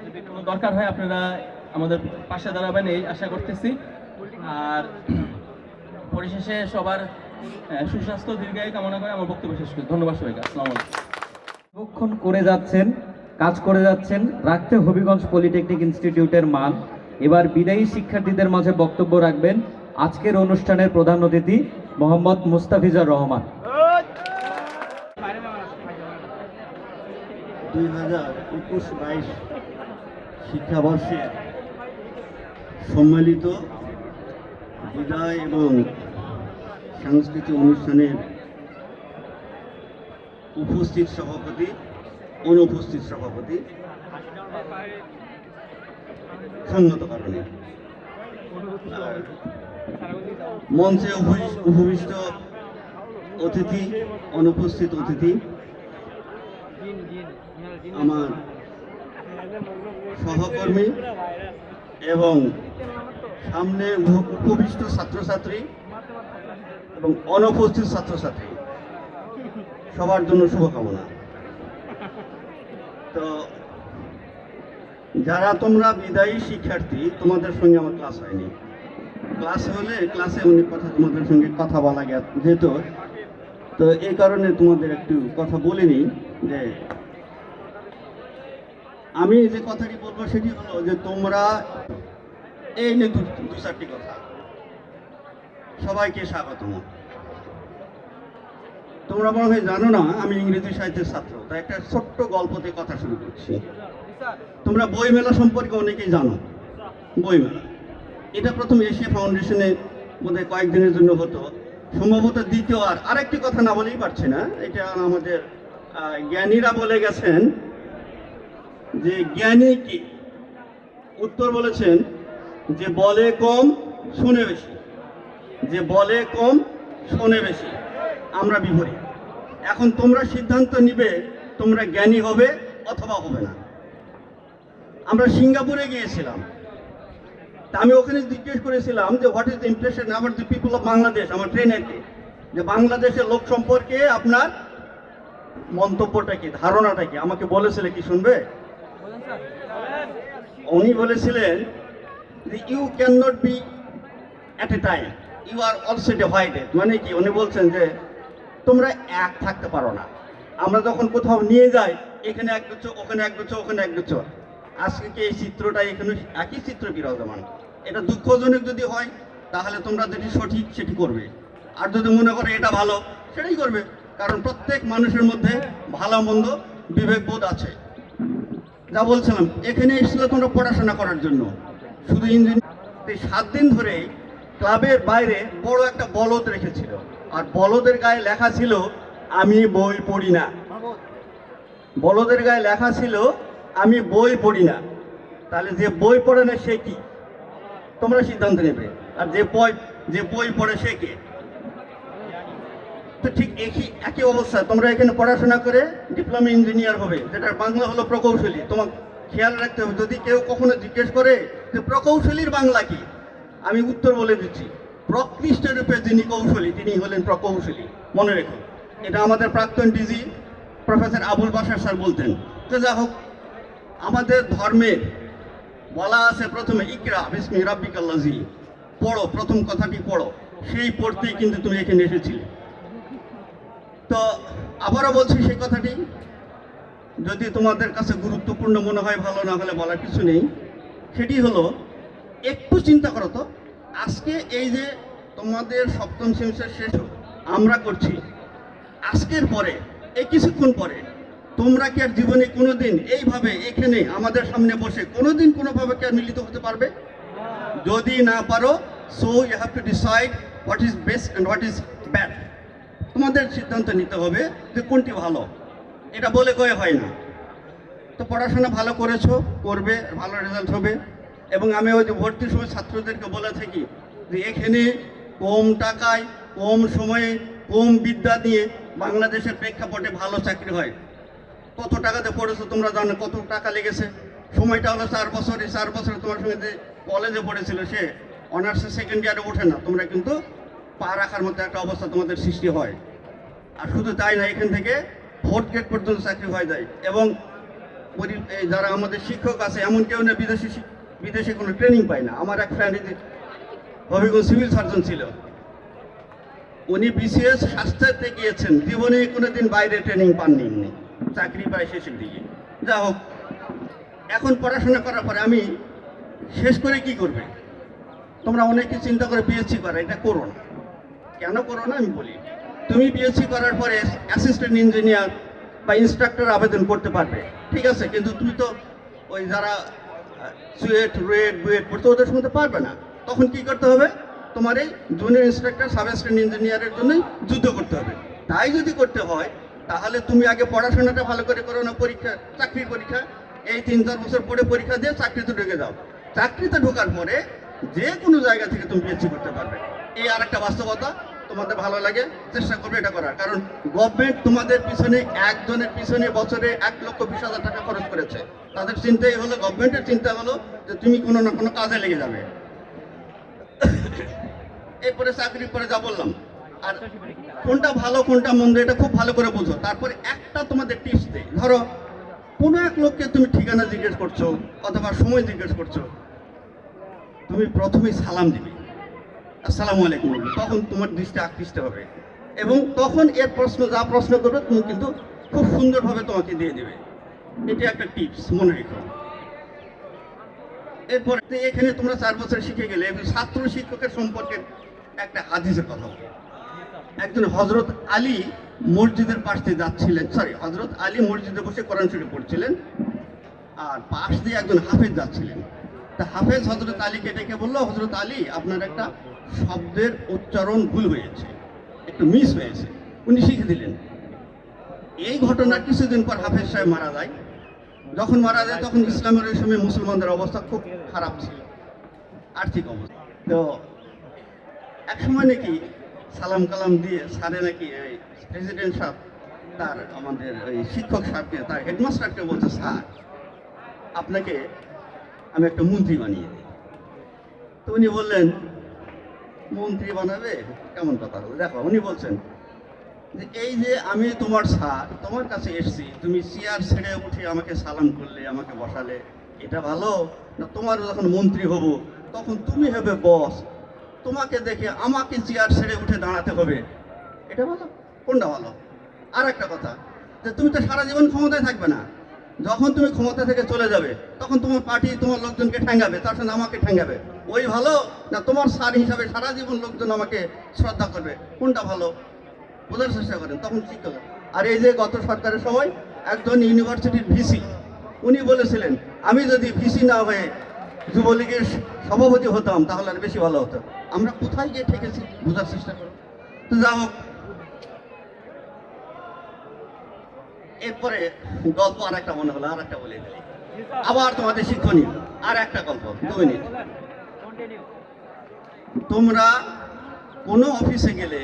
যদি কোনো দরকার হয় আপনারা আমাদের পাশে দাঁড়াবেন, এই আশা করতেছি। আর পরিশেষে সবার সুস্বাস্থ্য দীর্ঘায়ু কামনা করে আমার বক্তব্য শেষ করি। ধন্যবাদ সবাইকে। আসসালামু আলাইকুম।
সংরক্ষণ করে যাচ্ছেন, কাজ করে যাচ্ছেন, রাখতে হবিগঞ্জ পলিটেকনিক ইনস্টিটিউটের মান। এবার বিদায়ী শিক্ষার্থীদের মাঝে বক্তব্য রাখবেন আজকের অনুষ্ঠানের প্রধান অতিথি মোহাম্মদ মুস্তাফিজুর রহমান।
2021-22 শিক্ষাবর্ষে সম্মিলিত বিদায় এবং সাংস্কৃতিক অনুষ্ঠানের উপস্থিত সভাপতি, অনুপস্থিত সভাপতি, সঙ্গত কারণে মঞ্চে উপবিষ্ট অতিথি, অনুপস্থিত অতিথি, আমার সহকর্মী এবং সামনে উপবিষ্ট ছাত্রছাত্রী এবং অনুপস্থিত ছাত্রছাত্রী, সবার জন্য শুভকামনা। তো যারা তোমরা বিদায়ী শিক্ষার্থী, তোমাদের সঙ্গে আমার ক্লাস হয়নি। ক্লাস হলে ক্লাসে অনেক কথা তোমাদের সঙ্গে কথা বলা যেত, তো এই কারণে তোমাদের একটু কথা বলে নিই যে আমি যে কথাটি বলবো সেটি হলো যে তোমরা এই নিয়ে দু চারটি কথা। সবাইকে স্বাগতম। তোমরা মনে হয় জানো না আমি ইংরেজি সাহিত্যের ছাত্র, তাই একটা ছোট্ট গল্প দিয়ে কথা শুরু করছি। তোমরা বইমেলা সম্পর্কে অনেকেই জানো। বইমেলা এটা প্রথম এশিয়া ফাউন্ডেশনে বোধহয় কয়েকদিনের জন্য হতো, সম্ভবত দ্বিতীয়। আর আরেকটি কথা না বলেই পারছি না, এটা আমাদের জ্ঞানীরা বলে গেছেন যে জ্ঞানী কি? উত্তর বলেছেন যে বলে কম শুনে বেশি, যে বলে কম শুনে বেশি। আমরা বিপরীত। এখন তোমরা সিদ্ধান্ত নিবে তোমরা জ্ঞানী হবে অথবা হবে না। আমরা সিঙ্গাপুরে গিয়েছিলাম, তা আমি ওখানে জিজ্ঞেস করেছিলাম যে what is the impression about the people of Bangladesh, আমার ট্রেনেরকে, যে বাংলাদেশের লোক সম্পর্কে আপনার মন্তব্যটা কি, ধারণাটা কি? আমাকে বলেছিল কি, শুনবে? উনি বলেছিলেন যে you can not be at a time, you are also divided. মানে কি উনি বলছেন যে তোমরা এক থাকতে পারো না। আমরা যখন কোথাও নিয়ে যাই, এখানে এক গুচ্ছ, ওখানে এক গুচ্ছ, ওখানে এক গুচ্ছ। আজকে কি এই চিত্রটা এখানে একই চিত্র বিরাজমান? এটা দুঃখজনক যদি হয় তাহলে তোমরা যেটি সঠিক সেটি করবে, আর যদি মনে করো এটা ভালো সেটাই করবে। কারণ প্রত্যেক মানুষের মধ্যে ভালো মন্দ বিবেকবোধ আছে। যা বলছিলাম, এখানে এসেছিলে তোমরা পড়াশোনা করার জন্য, শুধু ইঞ্জিনিয়ার। 7 দিন ধরে ক্লাবের বাইরে বড় একটা বলদ রেখেছিল, আর বলদের গায়ে লেখা ছিল আমি বই পড়ি না। বলদের গায়ে লেখা ছিল আমি বই পড়ি না। তাহলে যে বই পড়ে না সে কি? তোমরা সিদ্ধান্ত নেবে। আর যে বই পড়ে সে কে? তো ঠিক একই অবস্থা। তোমরা এখানে পড়াশোনা করে ডিপ্লোমা ইঞ্জিনিয়ার হবে, যেটা বাংলা হলো প্রকৌশলী। তোমার খেয়াল রাখতে হবে, যদি কেউ কখনো জিজ্ঞেস করে যে প্রকৌশলীর বাংলা কি, আমি উত্তর বলে দিচ্ছি, প্রকৃষ্ট রূপে যিনি কৌশলী তিনি হলেন প্রকৌশলী। মনে রেখো, এটা আমাদের প্রাক্তন DG professor Abul Bashar sir বলতেন। তো যা হোক, আমাদের ধর্মের বলা আছে প্রথমে ইকরা বিসমি রাব্বিকাল্লাযী, পড়ো, প্রথম কথাটি পড়ো। সেই পড়তেই কিন্তু তুমি এখানে এসেছিলে। তো আবারও বলছি সেই কথাটি, যদি তোমাদের কাছে গুরুত্বপূর্ণ মনে হয়, ভালো না হলে বলার কিছু নেই। সেটি হলো, একটু চিন্তা করো তো, আজকে এই যে তোমাদের সপ্তম সেমিস্টার শেষ আমরা করছি, আজকের পরে এই কিছুক্ষণ পরে তোমরা কি আর জীবনে কোনোদিন এইভাবে এখানে আমাদের সামনে বসে কোনোদিন কোনোভাবে কি আর মিলিত হতে পারবে? যদি না পারো, so you have to decide what is best and what is bad. তোমাদের সিদ্ধান্ত নিতে হবে যে কোনটি ভালো। এটা বলে কয়ে হয় না। তো পড়াশোনা ভালো করেছো, করবে, ভালো রেজাল্ট হবে। এবং আমি ওই যে ভর্তির সময় ছাত্রদেরকে বলে থাকি যে এখানে কম টাকায়, কম সময়ে, কম বিদ্যা দিয়ে বাংলাদেশের প্রেক্ষাপটে ভালো চাকরি হয়। কত টাকাতে পড়েছো তোমরা জানো, কত টাকা লেগেছে। সময়টা হলো 4 বছর। এই 4 বছরে তোমার সঙ্গে যে কলেজে পড়েছিল সে অনার্সে সেকেন্ড ইয়ারে ওঠে না। তোমরা কিন্তু পা রাখার মতো একটা অবস্থা তোমাদের সৃষ্টি হয়। আর শুধু তাই না, এখান থেকে 4th গ্রেড পর্যন্ত চাকরি হয়ে যায়। এবং যারা আমাদের শিক্ষক আছে, এমন কেউ না বিদেশে কোনো ট্রেনিং পায় না। আমার এক ফ্রেন্ড হবিগঞ্জ সিভিল সার্জন ছিল, উনি বিসিএস স্বাস্থ্যতে গিয়েছেন, জীবনে কোনোদিন বাইরে ট্রেনিং পাননি, উনি চাকরি পায় শেষের দিকে। যা হোক, এখন পড়াশোনা করার পরে আমি শেষ করে কি করবে? তোমরা অনেকে চিন্তা করে বিএসসি করা, এটা করো না। কেন করো না আমি বলি। তুমি বিএসসি করার পরে অ্যাসিস্ট্যান্ট ইঞ্জিনিয়ার বা ইন্সট্রাক্টর আবেদন করতে পারবে, ঠিক আছে, কিন্তু তুমি তো ওই যারা সুয়েট, রুয়েট, বুয়েট পড়তে ওদের শুনতে পারবে না। তখন কি করতে হবে? তোমার এই জুনিয়র ইন্সট্রাক্টর, সাব অ্যাসিস্ট্যান্ট ইঞ্জিনিয়ারের জন্যই যুদ্ধ করতে হবে। তাই যদি করতে হয় তাহলে তুমি আগে পড়াশোনাটা ভালো করে করো না, পরীক্ষা, চাকরির পরীক্ষা, এই 3-4 বছর পরে পরীক্ষা দিয়ে চাকরিতে ঢুকে যাও। চাকরিতে ঢোকার পরে যে কোনো জায়গা থেকে তুমি পিএইচডি করতে পারবে। এই আর একটা বাস্তবতা, তোমাদের ভালো লাগে চেষ্টা করবে এটা করার। কারণ গভর্নমেন্ট তোমাদের পিছনে, একজনের পিছনে বছরে 1,20,000 টাকা খরচ করেছে। তাদের চিন্তাই হলো, গভর্নমেন্টের চিন্তা হলো যে তুমি কোনো না কোনো কাজে লেগে যাবে। এরপরে চাকরির পরে যা বললাম, আর কোনটা ভালো কোনটা মন্দ এটা খুব ভালো করে বুঝো। তারপরে একটা তোমাদের টিপস দেই। ধরো কোনো এক লোককে তুমি ঠিকানা জিজ্ঞেস করছো অথবা সময় জিজ্ঞেস করছো, তুমি প্রথমেই সালাম দিবে, আসসালামু আলাইকুম, তখন তোমার দৃষ্টি আকৃষ্ট হবে। এবং তখন এর প্রশ্ন, যা প্রশ্ন করবে তুমি কিন্তু খুব সুন্দরভাবে তোমাকে দিয়ে দেবে। এটা একটা টিপস, মনে রেখো। এরপরে এখানে তোমরা 4 বছর শিখে গেলে ছাত্র শিক্ষকের সম্পর্কে একটা হাদিসের কথা বলি। একজন হজরত আলী মসজিদের পাশ দিয়ে যাচ্ছিলেন, হজরত আলী মসজিদে বসে কোরআন শরীফ পড়ছিলেন, আর পাশ দিয়ে একজন হাফেজ যাচ্ছিলেন। তা হাফেজ হজরত আলীকে ডেকে বললো, হজরত আলী আপনার একটা শব্দের উচ্চারণ ভুল হয়েছে, একটু মিস হয়েছে। উনি শিখে দিলেন। এই ঘটনার কিছুদিন পর হাফেজ সাহেব মারা যায়। যখন মারা যায় তখন ইসলামের ওই সময় মুসলমানদের অবস্থা খুব খারাপ ছিল, আর্থিক অবস্থা। তো এক সময় নাকি সালাম কালাম দিয়ে স্যারে নাকি প্রেসিডেন্ট সাহেব তার আমাদের ওই শিক্ষক সাহেবকে, তার হেডমাস্টারকে বলছে, স্যার আপনাকে আমি একটা মন্ত্রী বানিয়ে দিই। তো উনি বললেন, মন্ত্রী বানাবে? কেমন কথা হলো। দেখো, উনি বলছেন যে এই যে আমি তোমার স্যার, তোমার কাছে এসছি, তুমি চেয়ার ছেড়ে উঠে আমাকে সালাম করলে, আমাকে বসালে, এটা ভালো না? তোমার যখন মন্ত্রী হব তখন তুমি হবে বস, তোমাকে দেখে আমাকে চেয়ার ছেড়ে উঠে দাঁড়াতে হবে, এটা ভালো? কোনটা ভালো? আর একটা কথা, যে তুমি তো সারা জীবন ক্ষমতায় থাকবে না, যখন তুমি ক্ষমতা থেকে চলে যাবে তখন তোমার পার্টি তোমার লোকজনকে ঠ্যাঙ্গাবে, তার সঙ্গে আমাকে ঠ্যাঙ্গাবে, ওই ভালো না তোমার স্যার হিসাবে সারা জীবন লোকজন আমাকে শ্রদ্ধা করবে, কোনটা ভালো? বোঝার চেষ্টা করেন তখন শিক্ষক। আর এই যে গত সরকারের সময় একজন ইউনিভার্সিটির ভিসি, উনি বলেছিলেন আমি যদি ভিসি না হয়ে যুবলীগের সভাপতি হতাম তাহলে আর বেশি ভালো হতো। আমরা কোথায় গিয়ে ঠেকেছি বোঝার চেষ্টা করো। তো যা হোক, এরপরে গল্প আর একটা মনে হলো, আর একটা বলে দিলি, আবার তোমাদের শিক্ষণীয় আর একটা গল্প, 2 মিনিট। তোমরা কোনো অফিসে গেলে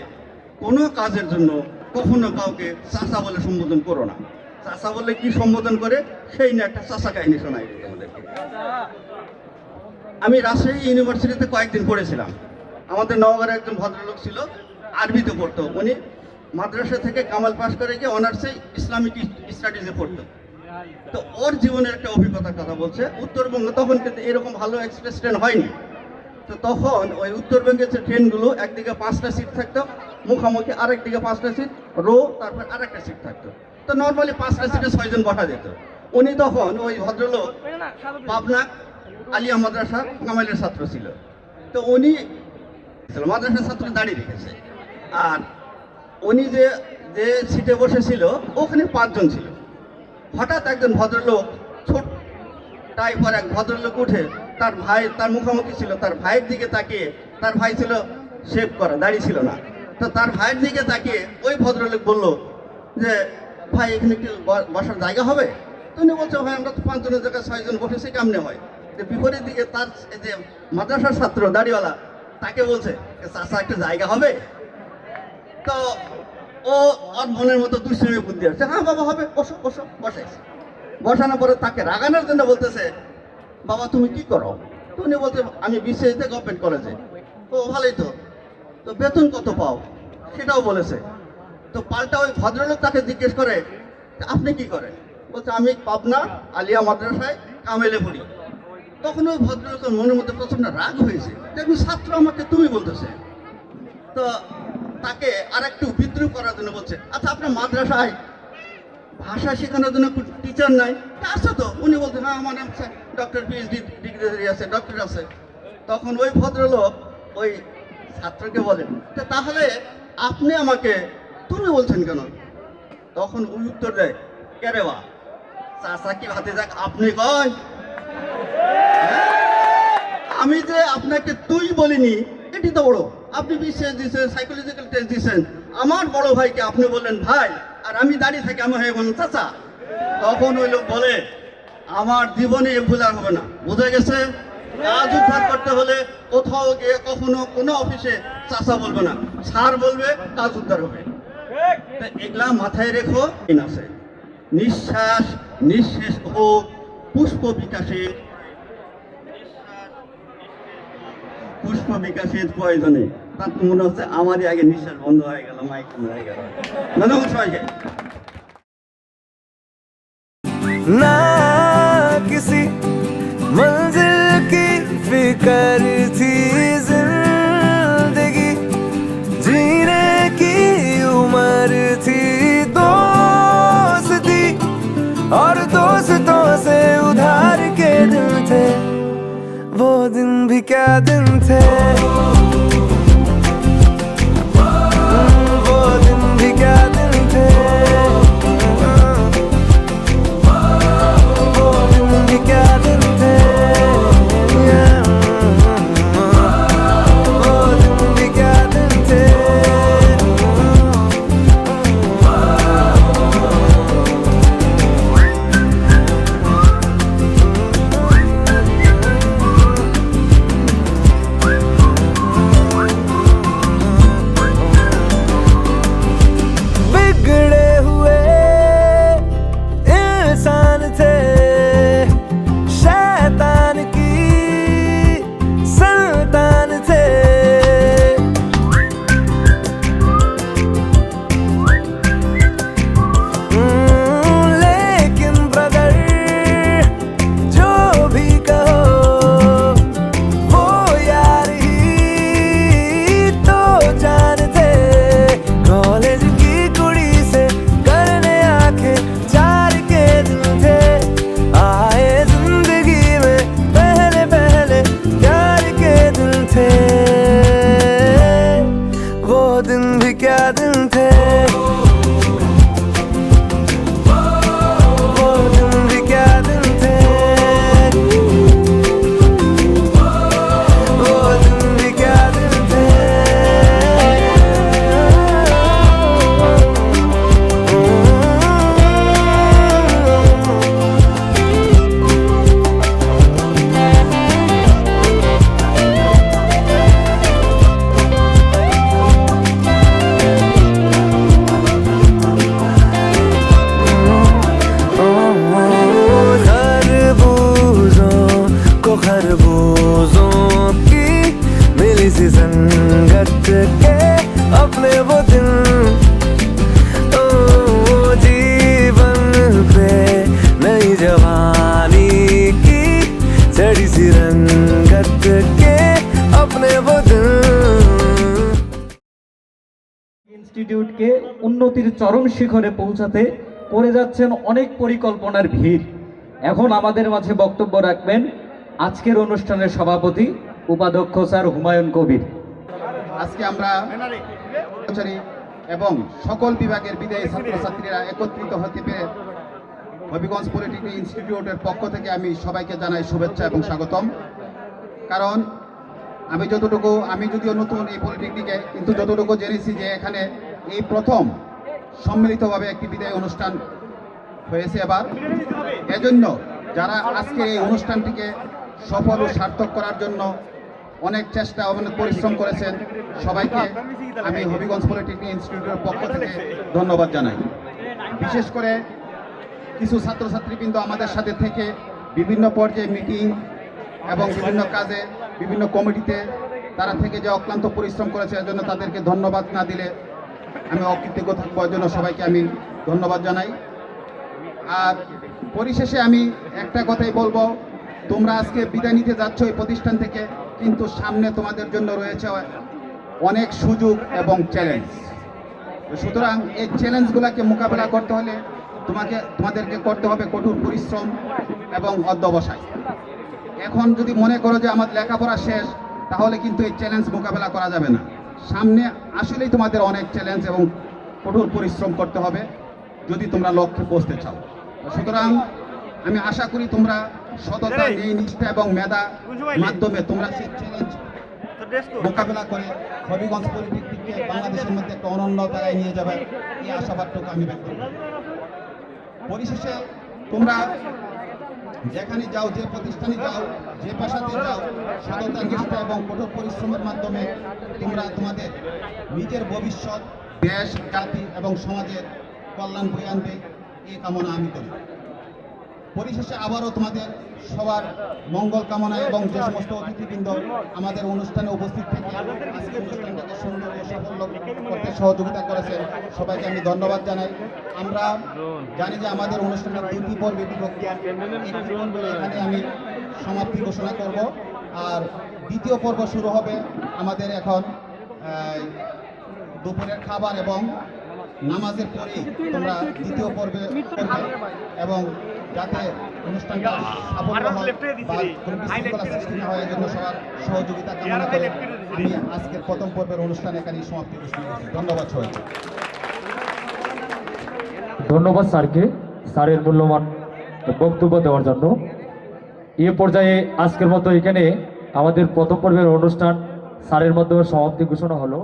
কোনো কাজের জন্য কখনো কাউকে চাচা বলে সম্বোধন করো না। চাচা বলে কি সম্বোধন করে সেই নিয়ে একটা চাচা কাহিনী শোনাই আমাদেরকে। আমি রাজশাহী ইউনিভার্সিটিতে কয়েকদিন পড়েছিলাম। আমাদের নওগাঁর একজন ভদ্রলোক ছিল, আরবিতে পড়তো। উনি মাদ্রাসা থেকে কামাল পাশ করে গিয়ে অনার্সে ইসলামিক স্টাডিজে পড়তো। তো ওর জীবনের একটা অভিজ্ঞতার কথা বলছে। উত্তরবঙ্গে তখন কিন্তু এরকম ভালো এক্সপ্রেস ট্রেন হয়নি। তো তখন ওই উত্তরবঙ্গের যে ট্রেনগুলো একদিকে 5টা সিট থাকতো, মুখামুখি আরেক দিকে 5টা সিট, রো, তারপর আরেকটা সিট থাকতো। তো নর্মালি 5টা সিটে 6 জন বসা যেত। উনি তখন ওই ভদ্রলোক পাবনা আলিয়া মাদ্রাসার কামাইলের ছাত্র ছিল। তো উনি মাদ্রাসার ছাত্র দাঁড়িয়ে রেখেছে, আর উনি যে যে সিটে বসেছিল ওখানে 5 জন ছিল। হঠাৎ একজন ভদ্রলোক, ছোট টাইপের এক ভদ্রলোক উঠে তার ভাই, তার মুখোমুখি ছিল, তার ভাইয়ের দিকে তাকিয়ে, তার ভাই ছিল শেভ করা, দাড়ি ছিল না, তো তার ভাইয়ের দিকে তাকিয়ে ওই ভদ্রলোক বলল যে ভাই এখানে কি বসার জায়গা হবে? তো উনি বলছে ভাই আমরা তো 5 জনের জায়গায় 6 জন বসেছি, কেমনে হয়? যে বিপরীত দিকে তার যে মাদ্রাসার ছাত্র দাড়িওয়ালা তাকে বলছে চাচা একটা জায়গা হবে? তো ও ওর মনের মতো দুষ্টামি বুদ্ধি আসছে, হ্যাঁ বাবা হবে, বসো বসো। বসাইছে। বসানোর পরে তাকে রাগানোর জন্য বলতেছে, বাবা তুমি কি করো? তো উনি বলছে আমি বিসিএসতে গভর্নমেন্ট কলেজে। ও ভালোই তো, তো বেতন কত পাও সেটাও বলেছে। তো পাল্টা ওই ভদ্রলোক তাকে জিজ্ঞেস করে আপনি কি করেন? বলছে আমি পাবনা আলিয়া মাদ্রাসায় কামেলে পড়ি। তখন ওই ভদ্রলোকের মনের মধ্যে প্রচন্ড রাগ হয়েছে, দেখুন ছাত্র আমাকে তুমি বলতেছে। তো তাকে আর একটু বিদ্রুপ করার জন্য বলছে, আচ্ছা আপনার মাদ্রাসায় ভাষা শেখানোর জন্য টিচার নাই? আছে তো। উনি বলছে হ্যাঁ আমার আছে, ডক্টর পিএইচডি ডিগ্রি আছে, ডক্টর আছে। তখন ওই ভদ্রলোক ওই ছাত্রকে বলেন, তাহলে আপনি আমাকে তুমি বলছেন কেন? তখন ওই উত্তর দেয়, কে রে বা চাচা কি হাতে যাক আপনি কয়? আমি যে আপনাকে তুই বলিনি এটি তো বড়। আপনি বিসিএস দিয়েছেন, সাইকোলজিক্যাল টেস্ট দিয়েছেন, আমার বড় ভাইকে আপনি বললেন ভাই, আর আমি দাঁড়িয়ে থাকি আমার হয়ে বললেন চাচা। তখন ওই লোক বলে আমার জীবনে এ ভুল আর হবে না, বোঝা গেছে? কাজ উদ্ধার করতে হলে কোথাও গিয়ে কখনো কোনো অফিসে চাচা বলবে না, স্যার বলবে, কাজ উদ্ধার হবে। এগুলা মাথায় রেখো। আছে নিঃশ্বাস নিঃশেষ হোক পুষ্প বিকাশে, পুষ্প বিকাশের প্রয়োজনে। তার তো মনে হচ্ছে আমারই আগে নিঃশ্বাস বন্ধ হয়ে গেল, মাইক বন্ধ হয়ে গেল। ধন্যবাদ সবাইকে।
ना किसी मंजिल की फिकर थी, जिंदगी जीने की उम्र थी, दोस्ती और दोस्त वो दिन भी क्या दिन थे, वो दिन भी क्या दिन थे, वो दिन भी क्या दिन थे, वो दिन भी क्या दिन थे। बिगड़े हुए इंसान थे, शैतान की संतान थे। लेकिन ब्रदर जो भी कहो, वो यार ही तो जान थे। कॉलेज की कुड़ी से करने आके चार के दिन थे, आए जिंदगी में पहले पहले प्यार के दिन थे। वो दिन भी क्या दिन थे, वो दिन भी क्या दिन थे, वो दिन भी क्या दिन थे। खरबूजों को खरबूजों की मिली सी संगत के अपने वो दिन, ओ जीवन पे नई जवानी की चढ़ी सी रंगत के अपने वो दिन।
ইনস্টিটিউটকে উন্নতির চরম শিখরে পৌঁছাতে করে যাচ্ছেন অনেক পরিকল্পনার ভিড়। এখন আমাদের মাঝে বক্তব্য রাখবেন আজকের অনুষ্ঠানের সভাপতি উপাধ্যক্ষ স্যার হুমায়ুন কবির।
আজকে আমরা এবং সকল বিভাগের বিদায়ী ছাত্রছাত্রীরা একত্রিত হতে পেরে হবিগঞ্জ পলিটেকনিক ইনস্টিটিউটের পক্ষ থেকে আমি সবাইকে জানাই শুভেচ্ছা এবং স্বাগতম। কারণ আমি যদিও নতুন এই পলিটেকনিকে, কিন্তু যতটুকু জেনেছি যে এখানে এই প্রথম সম্মিলিতভাবে একটি বিদায় অনুষ্ঠান হয়েছে এবার। এজন্য যারা আজকে এই অনুষ্ঠানটিকে সফল ও সার্থক করার জন্য অনেক চেষ্টা অনেক পরিশ্রম করেছেন, সবাইকে আমি হবিগঞ্জ পলিটেকনিক ইনস্টিটিউটের পক্ষ থেকে ধন্যবাদ জানাই। বিশেষ করে কিছু ছাত্রছাত্রীবৃন্দ আমাদের সাথে থেকে বিভিন্ন পর্যায়ে মিটিং এবং বিভিন্ন কাজে বিভিন্ন কমিটিতে তারা থেকে যে অক্লান্ত পরিশ্রম করেছে, এর জন্য তাদেরকে ধন্যবাদ না দিলে আমি অকৃতজ্ঞ থাকবো। এর জন্য সবাইকে আমি ধন্যবাদ জানাই। আর পরিশেষে আমি একটা কথাই বলবো, তোমরা আজকে বিদায় নিতে যাচ্ছ এই প্রতিষ্ঠান থেকে, কিন্তু সামনে তোমাদের জন্য রয়েছে অনেক সুযোগ এবং চ্যালেঞ্জ। সুতরাং এই চ্যালেঞ্জগুলোকে মোকাবেলা করতে হলে তোমাদেরকে করতে হবে কঠোর পরিশ্রম এবং অধ্যবসায়। এখন যদি মনে করো যে আমার লেখাপড়া শেষ, তাহলে কিন্তু এই চ্যালেঞ্জ মোকাবেলা করা যাবে না। সামনে আসলেই তোমাদের অনেক চ্যালেঞ্জ এবং কঠোর পরিশ্রম করতে হবে যদি তোমরা লক্ষ্যে পৌঁছতে চাও। সুতরাং আমি আশা করি তোমরা সততা, নিষ্ঠা এবং মেধা মাধ্যমে তোমরা সেই চ্যালেঞ্জ মোকাবেলা করে হবিগঞ্জ পলিটেকনিককে বাংলাদেশের মধ্যে একটা অনন্য জায়গায় নিয়ে যাবে, এই আশাবাদটুকু আমি ব্যক্ত করি। পরিশেষে তোমরা যেখানে যাও, যে প্রতিষ্ঠানে যাও, যে পেশাতে যাও, সততা, নিষ্ঠা এবং কঠোর পরিশ্রমের মাধ্যমে তোমরা তোমাদের নিজের ভবিষ্যৎ, দেশ, জাতি এবং সমাজের কল্যাণ বয়ে আনবে, এই কামনা আমি করি। পরিশেষে আবারও তোমাদের সবার মঙ্গল কামনা এবং যে সমস্ত অতিথিবৃন্দ আমাদের অনুষ্ঠানে উপস্থিত থেকে আজকে অনুষ্ঠানটাকে সুন্দর ও সাফল্য করতে সহযোগিতা করেছে, সবাইকে আমি ধন্যবাদ জানাই। আমরা জানি যে আমাদের অনুষ্ঠানের 2টি পর্বে বিভক্ত, এখানে আমি সমাপ্তি ঘোষণা করব। আর দ্বিতীয় পর্ব শুরু হবে আমাদের এখন দুপুরের খাবার এবং নামাজের পরে তোমরা দ্বিতীয় পর্বে করবে এবং যাতে অনুষ্ঠানটা সাফল্য হয় বা কোনো বিশৃঙ্খলা সৃষ্টি না হয় এজন্য সবার সহযোগিতা কামনা করে আমি আজকের প্রথম পর্বের অনুষ্ঠান এখানেই সমাপ্তি ঘোষণা করছি। ধন্যবাদ সবাইকে।
ধন্যবাদ স্যারকে স্যারের মূল্যবান বক্তব্য দেওয়ার জন্য। এ পর্যায়ে আজকের মতো এখানে আমাদের প্রথম পর্বের অনুষ্ঠান স্যারের মাধ্যমে সমাপ্তি ঘোষণা হলো।